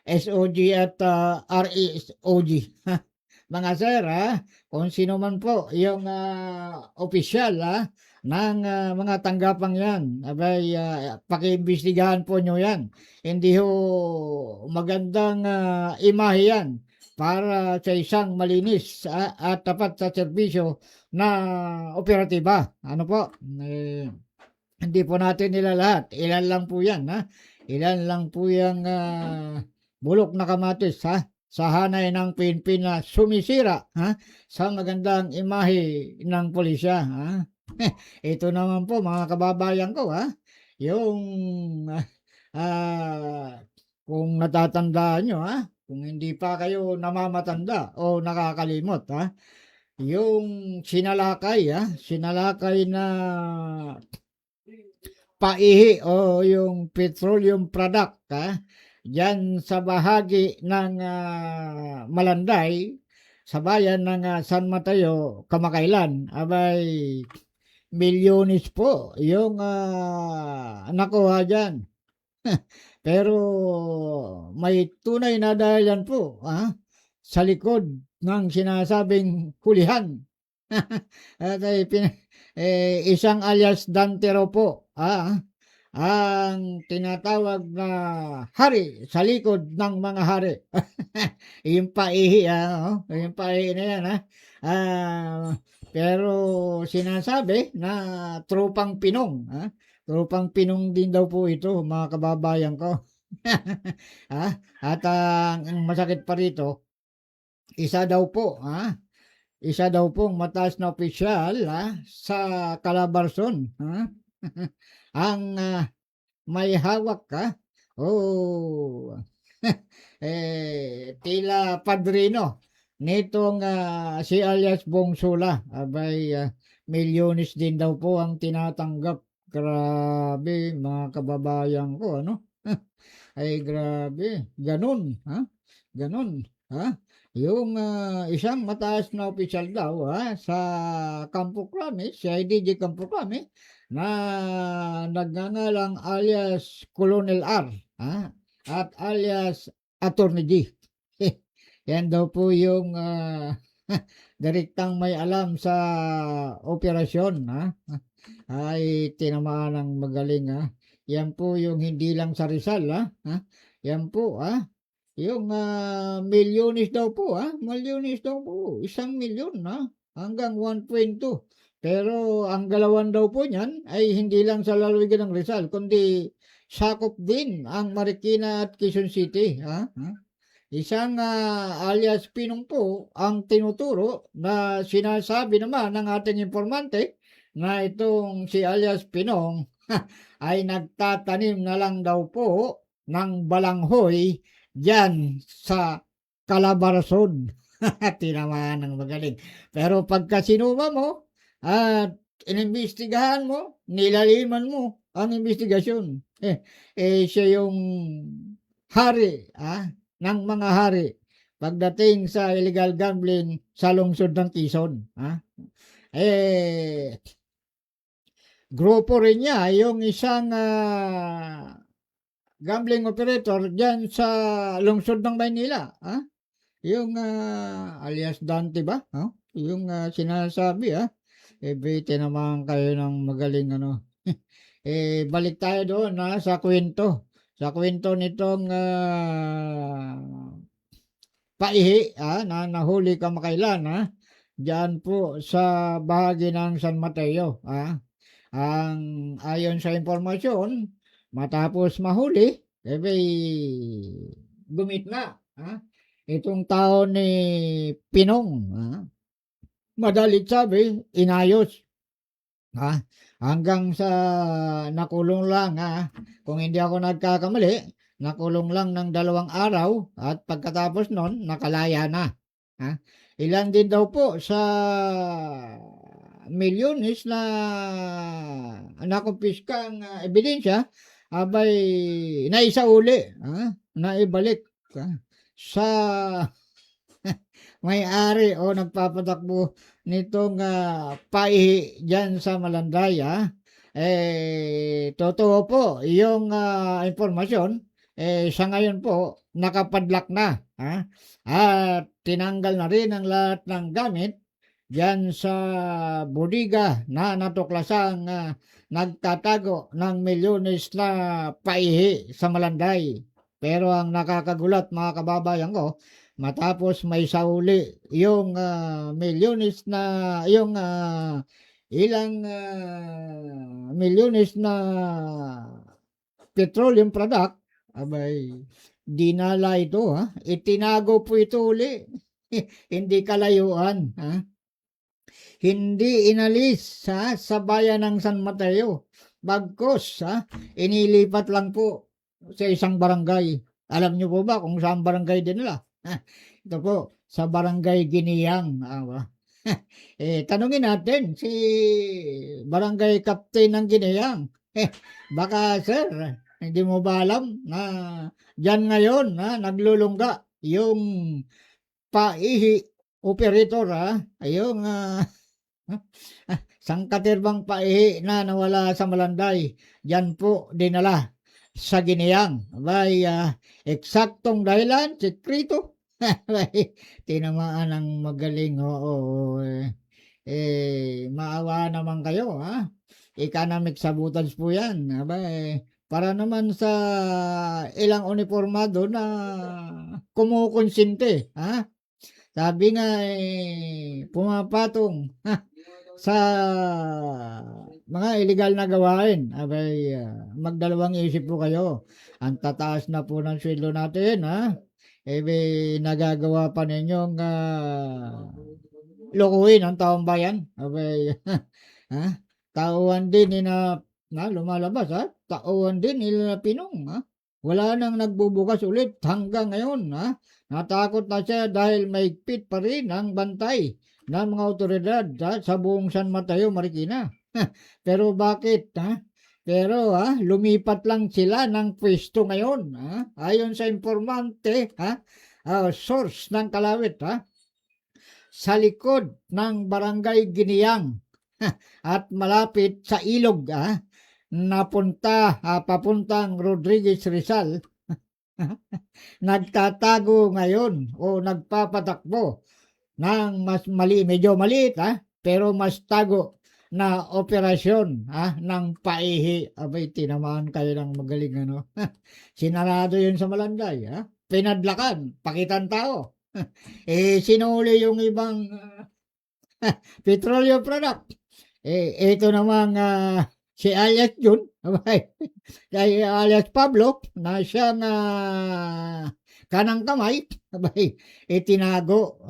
SOG at RSOG? Mga sir, kung sino man po yung opisyal ng mga tanggapang yan, abay, pakiimbestigahan po nyo yan. Hindi ho magandang imahe yan para sa isang malinis at tapat sa serbisyo na operatiba. Ano po? Hindi po natin nilalahat. Ilan lang po yan, Ilan lang po yung bulok na kamatis, sa hanay ng PNP na sumisira, sa magandang imahe ng pulisya, Ito naman po, mga kababayan ko, yung kung natatandaan nyo, kung hindi pa kayo namamatanda o nakakalimot, yung sinalakay na paihi o yung petroleum product, dyan sa bahagi ng Malanday, sa bayan ng San Mateo, kamakailan, abay, milyones po yung nakuha dyan. Pero may tunay na dahilan po, sa likod ng sinasabing hulihan. At isang alias Dantero po, ang tinatawag na hari sa likod ng mga hari. Yung paihi, yung paihi na yan, pero sinasabi na tropang Pinong, Tropang Pinong din daw po ito, mga kababayan ko. At ang masakit pa rito, isa daw po, isa daw pong mataas na opisyal sa Calabarzon, ang may hawak oh, tila padrino nitong si alias Bongsula. Abay, milyones din daw po ang tinatanggap. Grabe, mga kababayan ko, Ay, grabe. Ganun, Ganun, Yung isang mataas na opisyal daw, sa Campo Crame, si IDG Campo Crame, na nagngangalang alias Colonel R, at alias Attorney G. Yan daw po yung direktang may alam sa operasyon, ay tinamaan ng magaling, Yan po yung hindi lang sa Rizal, Yan po, yung milyones daw po, milyones daw po, 1,000,000, hanggang 1.2. Pero ang galawan daw po niyan ay hindi lang sa lalawigan ng Rizal, kundi sakop din ang Marikina at Quezon City, Isang alias Pinong po ang tinuturo na sinasabi naman ng ating informante na itong si alias Pinong ay nagtatanim na lang daw po ng balanghoy diyan sa Calabarzon. Tinamaan ng magaling. Pero pagka sinuma mo at inimbestigahan mo, nilaliman mo ang investigasyon, siya yung hari ng mga hari pagdating sa illegal gambling sa lungsod ng Quezon. Grupo rin niya yung isang gambling operator dyan sa lungsod ng Maynila. Yung alias Dante ba? Yung sinasabi, bite naman kayo ng magaling balik tayo doon sa kwento. Sa kwento nitong paihi na nahuli kamakailan dyan po sa bahagi ng San Mateo. Ang ayon sa informasyon, matapos mahuli, gumitna itong tao ni Pinong. Madalit sabi, inayos. Hanggang sa nakulong lang, kung hindi ako nagkakamali, nakulong lang ng 2 araw at pagkatapos nun, nakalaya na. Ilan din daw po sa milyones na nakumpiskang ebidensya, abay naisauli, naibalik sa may-ari o nagpapatakbo nitong paihi dyan sa Malanday. Totoo po yung informasyon, sa ngayon po nakapadlak na, at tinanggal na rin ang lahat ng gamit dyan sa bodega na natuklasang nagtatago ng milyones na paihi sa Malanday. Pero ang nakakagulat, mga kababayan ko, matapos may sauli yung milyones na yung ilang milyones na petroleum product, abay dinala ito, itinago po ito uli. Hindi kalayuan, hindi inalis sa bayan ng San Mateo, bagkos inilipat lang po sa isang barangay. Alam niyo po ba kung saan barangay din nila? Ito po, sa barangay Giniyang. Tanungin natin si barangay captain ng Giniyang. Baka sir, hindi mo ba alam na dyan ngayon naglulungga yung paihi operator, yung sangkaterbang paihi na nawala sa Malanday. Dyan po dinala sa Giniyang. Abay, eksaktong dahilan, sekrito. Tinamaan ng magaling. Maawa naman kayo, economic sabotage po yan. Abay, para naman sa ilang uniformado na kumukonsinte, Sabi nga, pumapatong sa mga illegal na gawain. Abay, magdalawang isip po kayo. Ang tataas na po ng sweldo natin, ha? May nagagawa pa ninyong lokohin ang taong bayan. Abay, ha? Tauhan din ni na lumalabas, ha? Tauhan din nila Pinong, ha? Wala nang nagbubukas ulit hanggang ngayon, ha? Natakot na siya dahil maigpit pa rin ang bantay ng mga otoridad, ha, sa buong San Mateo, Marikina. Pero bakit, ha? Pero lumipat lang sila ng pwesto ngayon, ha? Ayon sa informante, ha? Source ng Kalawit, ha? Sa likod ng Barangay Giniyang at malapit sa ilog, papuntang Rodriguez Rizal, nagtatago ngayon o nagpapatakbo ng medyo maliit, pero mas tago na operasyon, ng paihi. Abay, tinamaan kayo ng magaling, ano. Sinarado yun sa Malanday, pinadlakan, pakitan tao. Sinuli yung ibang petroleum product. Ito namang si alias Jun, abay, kay alias Pablo, na siyang kanang kamay, abay, itinago,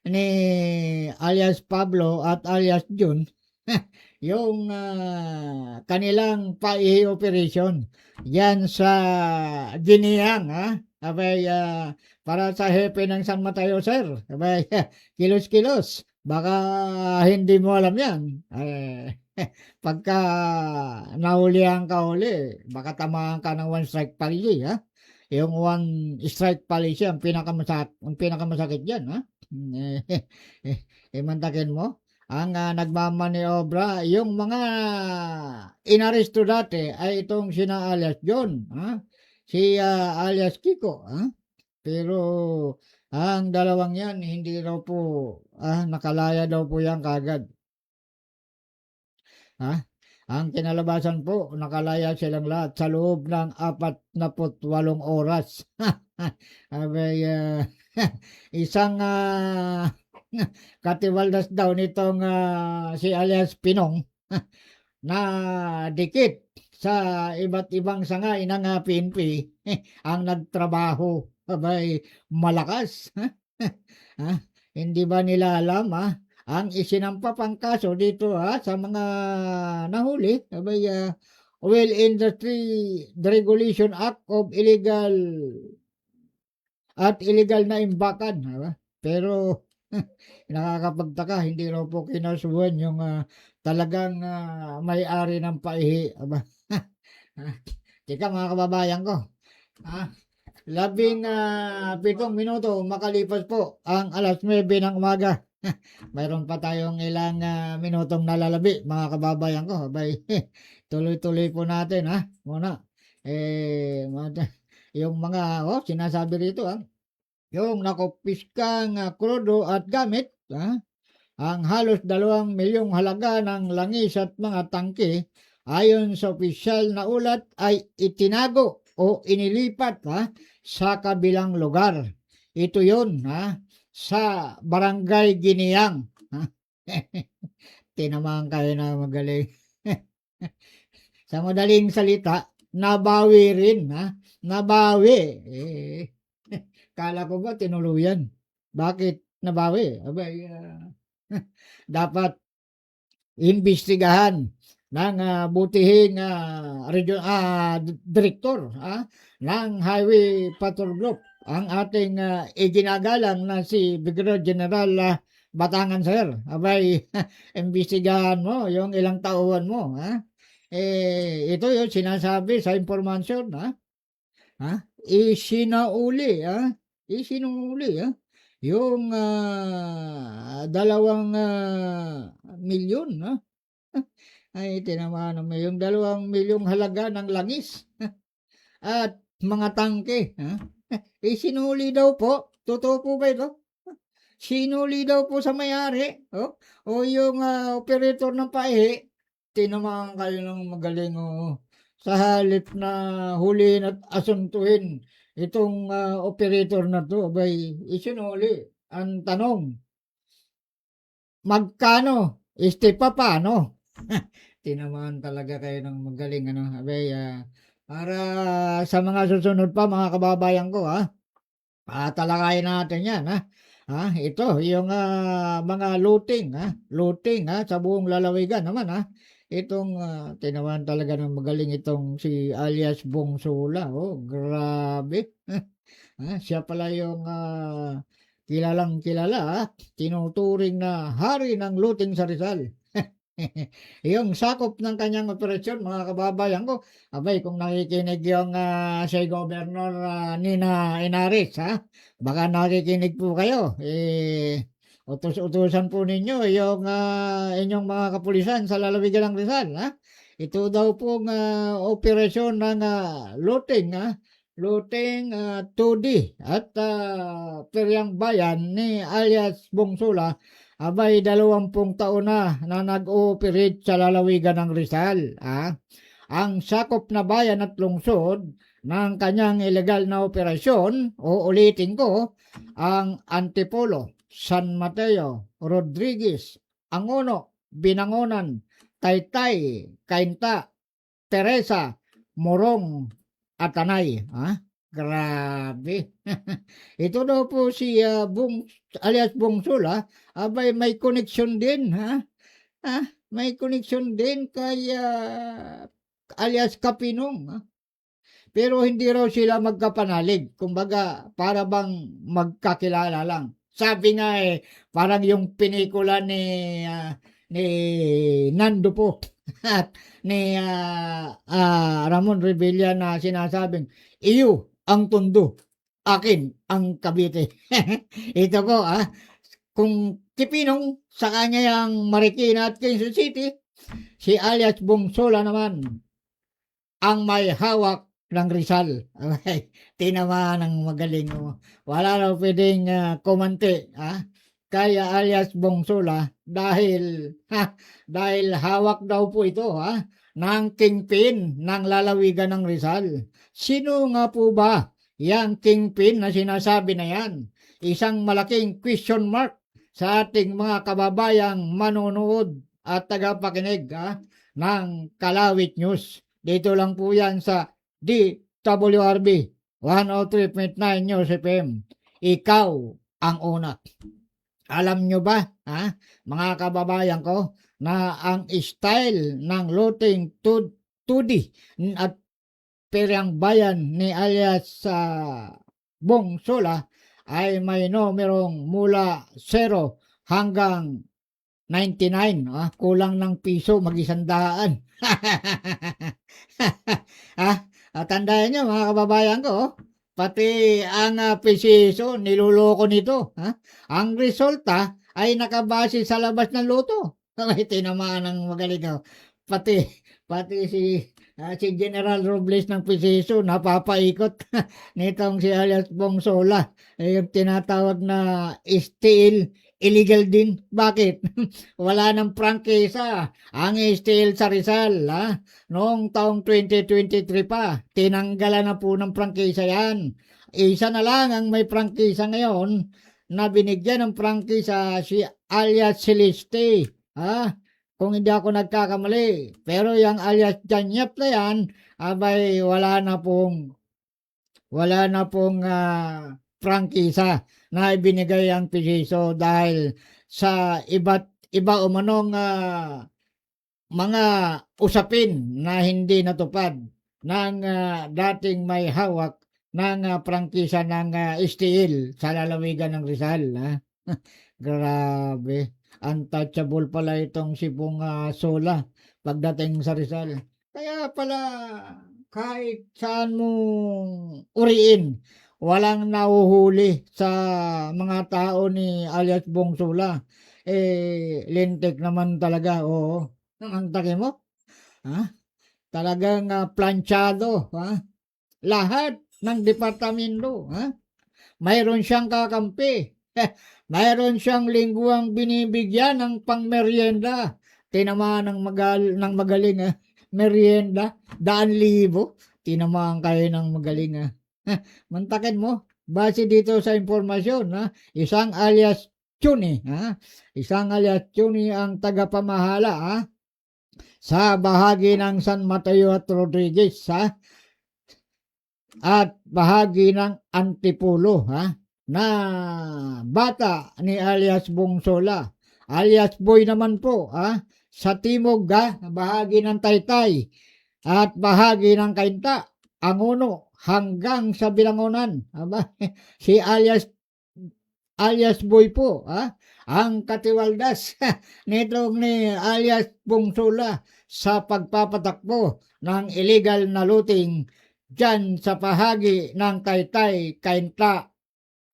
ni alias Pablo at alias Jun yung kanilang paihi operation yan sa Giniyang, abay, para sa hepe ng San Mateo, sir, abay, kilos-kilos, baka hindi mo alam yan. Pagka nahulihan ka uli, baka tamaan ka ng one strike policy, yung one strike policy ang pinakamasakit dyan, mantakin mo ang nagmamaniobra. Yung mga inaresto dati ay itong sina alias John, si alias Kiko, pero ang dalawang yan hindi raw po nakalaya daw po yan kagad. Ang kinalabasan po, nakalaya silang lahat sa loob ng 48 oras. Abay, isang katiwaldas daw nitong si alias Pinong na dikit sa iba't ibang sangay ng PNP ang nagtrabaho. Abay, malakas. Hindi ba nila alam, ang isinampa pang kaso dito, sa mga nahuli, abay, Oil Industry Deregulation Act of illegal na imbakan, pero nakakapagtaka, hindi raw po kinasuhan yung talagang may-ari ng paihi. Tika, mga kababayan ko, 17 minuto makalipas po ang alas 9 ng umaga. Mayroon pa tayong ilang minutong nalalabi, mga kababayan ko. Abay, tuloy-tuloy po natin, muna. Yung mga sinasabi rito, yung nakupiskang krudo at gamit, ang halos 2 milyong halaga ng langis at mga tangke, ayon sa opisyal na ulat, ay itinago o inilipat sa kabilang lugar. Ito yun, sa Barangay Giniyang. Tinamaan kayo na magaling. Sa madaling salita, nabawi rin, nabawi. Kala ko ba tinuluyan? Bakit nabawi? Abay, dapat imbestigahan ng butihing direktor ng Highway Patrol Group ang ating iginagalang na si Brigadier General Batangan, sir. Abay, imbestigahan mo yung ilang tauhan mo, ito yung sinasabi sa informasyon, isinauli, yung 2 milyon, ay tinamaan mo yung 2 milyong halaga ng langis at mga tangke, sinuli daw po. Totoo po ba ito? Sinuli daw po sa may-ari, o yung operator ng paihi. Tinamaan kayo ng magaling, sa halip na huliin at asuntuhin itong operator na to, abay, isinuli. Ang tanong, magkano? Paano? tinamaan talaga kayo ng magaling, ano. Abay, para sa mga susunod pa, mga kababayan ko, talakayin natin yan, ito, yung mga looting, sa buong lalawigan naman, itong tinamaan talaga ng magaling itong si alias Bong Sola, grabe. Siya pala yung kilalang kilala, tinuturing na hari ng looting sa Rizal. Yung sakop ng kanyang operasyon, mga kababayan ko, abay, kung nakikinig yung si Governor Nina Inaris, baka nakikinig po kayo, utos-utusan po ninyo yung inyong mga kapulisan sa lalawigan ng Rizal, ito daw pong operasyon ng looting 2D at Peryang Bayan ni alias Bong Sola, abay 20 taon na nag-ooperate sa lalawigan ng Rizal. Ang sakop na bayan at lungsod ng kanyang ilegal na operasyon, uulitin ko, ang Antipolo, San Mateo, Rodriguez, Angono, Binangonan, Taytay, Cainta, Teresa, Morong, at Tanay. Grabe. Ito daw po si alias Bong Sola, abay may connection din, may connection din kay alias Kapinong, pero hindi raw sila magkapanalig. Kumbaga, para bang magkakilala lang. Sabi nga parang yung pelikula ni Nando po at ni Ramon Revilla na sinasabing, iyo ang Tondo, akin ang Cavite. Ito ko, kung Kipinong sa kanya yung Marikina at Quezon City, si alias Bong Sola naman ang may hawak ng Rizal. Okay, tinamaan ng magaling. Wala na pwedeng komante, kaya alias Bong Sola dahil hawak daw po ito ng kingpin ng lalawigan ng Rizal. Sino nga po ba yang kingpin na sinasabi na yan? Isang malaking question mark sa ating mga kababayang manonood at tagapakinig ng Kalawit News. Dito lang po yan sa DWRB 103.9 News FM. Ikaw ang una. Alam nyo ba, mga kababayan ko, na ang style ng looting 2D at Peryang Bayan ni alias Bong Sola ay may numerong mula 0 hanggang 99, kulang ng piso mag-100. Tandaan nyo, mga kababayan ko, pati ang piso niluloko nito. Ang resulta ay nakabase sa labas ng loto. May tinamaan ng magaling. Pati si General Robles ng piso napapaikot nitong si alias Bong Sola. Yung tinatawag na steel illegal din. Bakit? Wala ng prangkisa ang steel sa Rizal. Noong taong 2023 pa, tinanggalan na po ng prangkisa yan. Isa na lang ang may prangkisa ngayon na binigyan ng prangkisa si alias Celeste. Kung hindi ako nagkakamali. Pero yung alias Janyap na yan, abay wala na pong prangkisa na ibinigay ang piso dahil sa iba umanong mga usapin na hindi natupad ng dating may hawak ng prangkisa ng steel sa lalawigan ng Rizal. Grabe. Untouchable pala itong si Bong Sola pagdating sa Rizal. Kaya pala kahit saan mo uriin, walang nahuhuli sa mga tao ni alias Bong Sola. Lintik naman talaga, oo. Ang taki mo? Talagang planchado, lahat ng departamento, mayroon siyang kakampi. Mayroon siyang lingguang binibigyan ng pangmeryenda. Tinamaan ng magaling, merienda, 1,000. Tinamaan kayo ng magaling. Mantakin mo, base dito sa impormasyon, isang alias Chuni, ang tagapamahala, sa bahagi ng San Mateo at Rodriguez, at bahagi ng Antipolo, na bata ni alias Bongsola, alias Boy naman po, sa timog, bahagi ng Taytay at bahagi ng Cainta, Angono hanggang sa Bilangonan. Si alias Boy po, ang katiwaldas nitong ni alias Bongsola sa pagpapatakbo ng illegal na looting dyan sa bahagi ng Taytay, Cainta,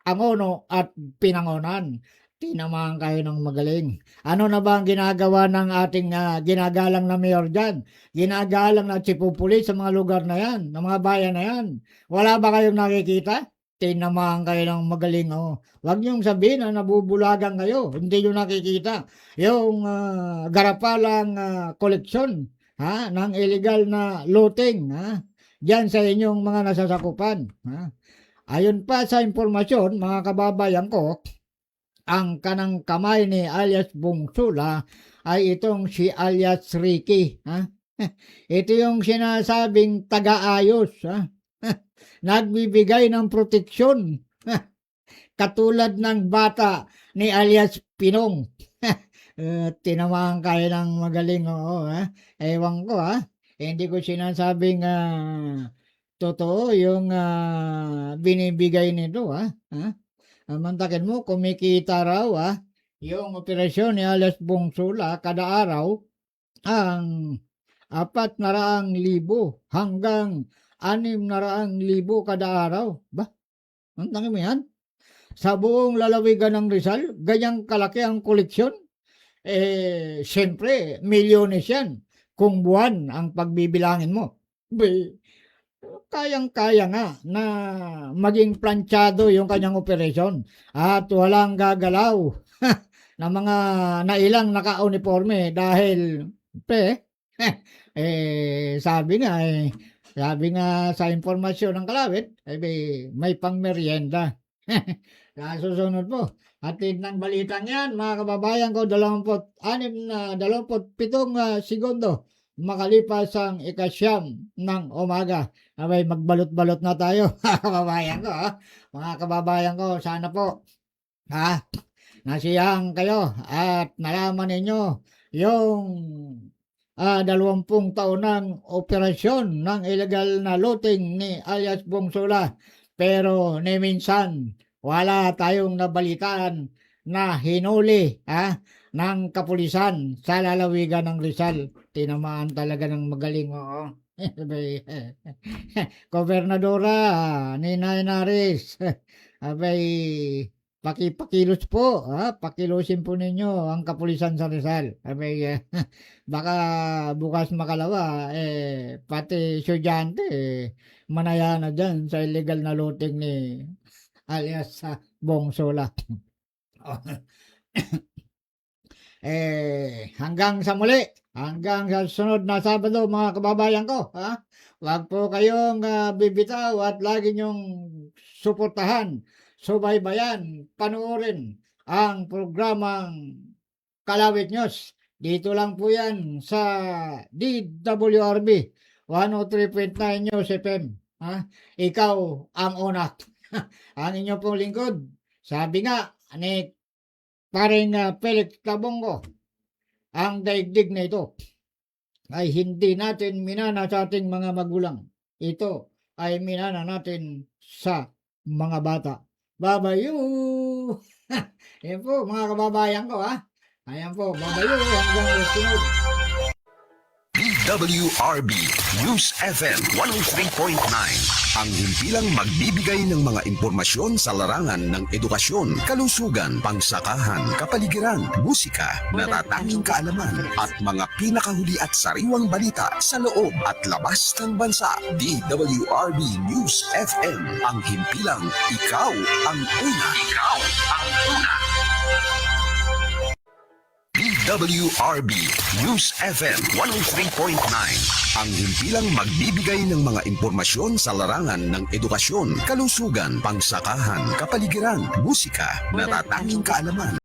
Angono at Pinangonan. Tinamaan kayo ng magaling. Ano na ba ang ginagawa ng ating ginagalang na mayor dyan? Ginagalang na chipupulis sa mga lugar na yan, ng mga bayan na yan. Wala ba kayong nakikita? Tinamaan kayo ng magaling. Huwag niyong sabihin na nabubulagan kayo. Hindi nyo nakikita. Yung garapalang koleksyon ng illegal na looting dyan sa inyong mga nasasakupan. Ayon pa sa impormasyon, mga kababayan ko, ang kanang kamay ni alias Bongsola ay itong si alias Ricky. Ito yung sinasabing taga-ayos. Nagbibigay ng proteksyon. Katulad ng bata ni alias Pinong. Tinamaan kayo ng magaling. Ewan ko. Hindi ko sinasabing totoo yung binibigay nito. Mantakin mo, kumikita raw yung operasyon ni alias Bongsola kada araw ang 400,000 hanggang 600,000 kada araw. Mantakin mo yan? Sa buong lalawigan ng Rizal, ganyang kalaki ang koleksyon. Siyempre, milyones yan kung buwan ang pagbibilangin mo. Kayang-kaya nga na maging planchado yung kanyang operasyon at walang gagalaw na mga nailang naka-uniforme dahil sabi nga sa informasyon ng Kalawit may pangmeryenda. Susunod po, atid ng balitang yan mga kababayan ko, 27 segundo makalipas ang 9 ng umaga. Magbalot-balot na tayo, kababayan ko. Mga kababayan ko, sana po nasiyang kayo at nalaman ninyo yung 20 taon ng operasyon ng illegal na looting ni alias Bongsola. Pero ni minsan wala tayong nabalitaan na hinuli ng kapulisan sa lalawigan ng Rizal. Tinamaan talaga ng magaling. Gobernadora Ninay Naris, pakilos po, pakilusin po ninyo ang kapulisan sa Rizal. Baka bukas makalawa, pati estudyante, manaya na dyan sa illegal na looting ni alias Bongsola. Hanggang sa muli, hanggang sa sunod na Sabado mga kababayan ko, wag po kayong bibitaw at lagi nyong suportahan, subaybayan, panoorin ang programang Kalawit News. Dito lang po yan sa DWRB 103.9 News FM. Ikaw ang una. Ang inyo pong lingkod. Sabi nga ni paring Felix Tabongo, ang daigdig na ito ay hindi natin minana sa ating mga magulang. Ito ay minana natin sa mga bata. Babayu! Ayan po mga kababayan ko Ayan po, babayu hanggang sunod. DWRB News FM 103.9 ang himpilang magbibigay ng mga impormasyon sa larangan ng edukasyon, kalusugan, pangsakahan, kapaligiran, musika, natatanging kaalaman at mga pinakahuli at sariwang balita sa loob at labas ng bansa. DWRB News FM ang himpilang ikaw ang una. Ikaw ang una. DWRB News FM 103.9 ang himpilang magbibigay ng mga impormasyon sa larangan ng edukasyon, kalusugan, pangsakahan, kapaligiran, musika, natatanging kaalaman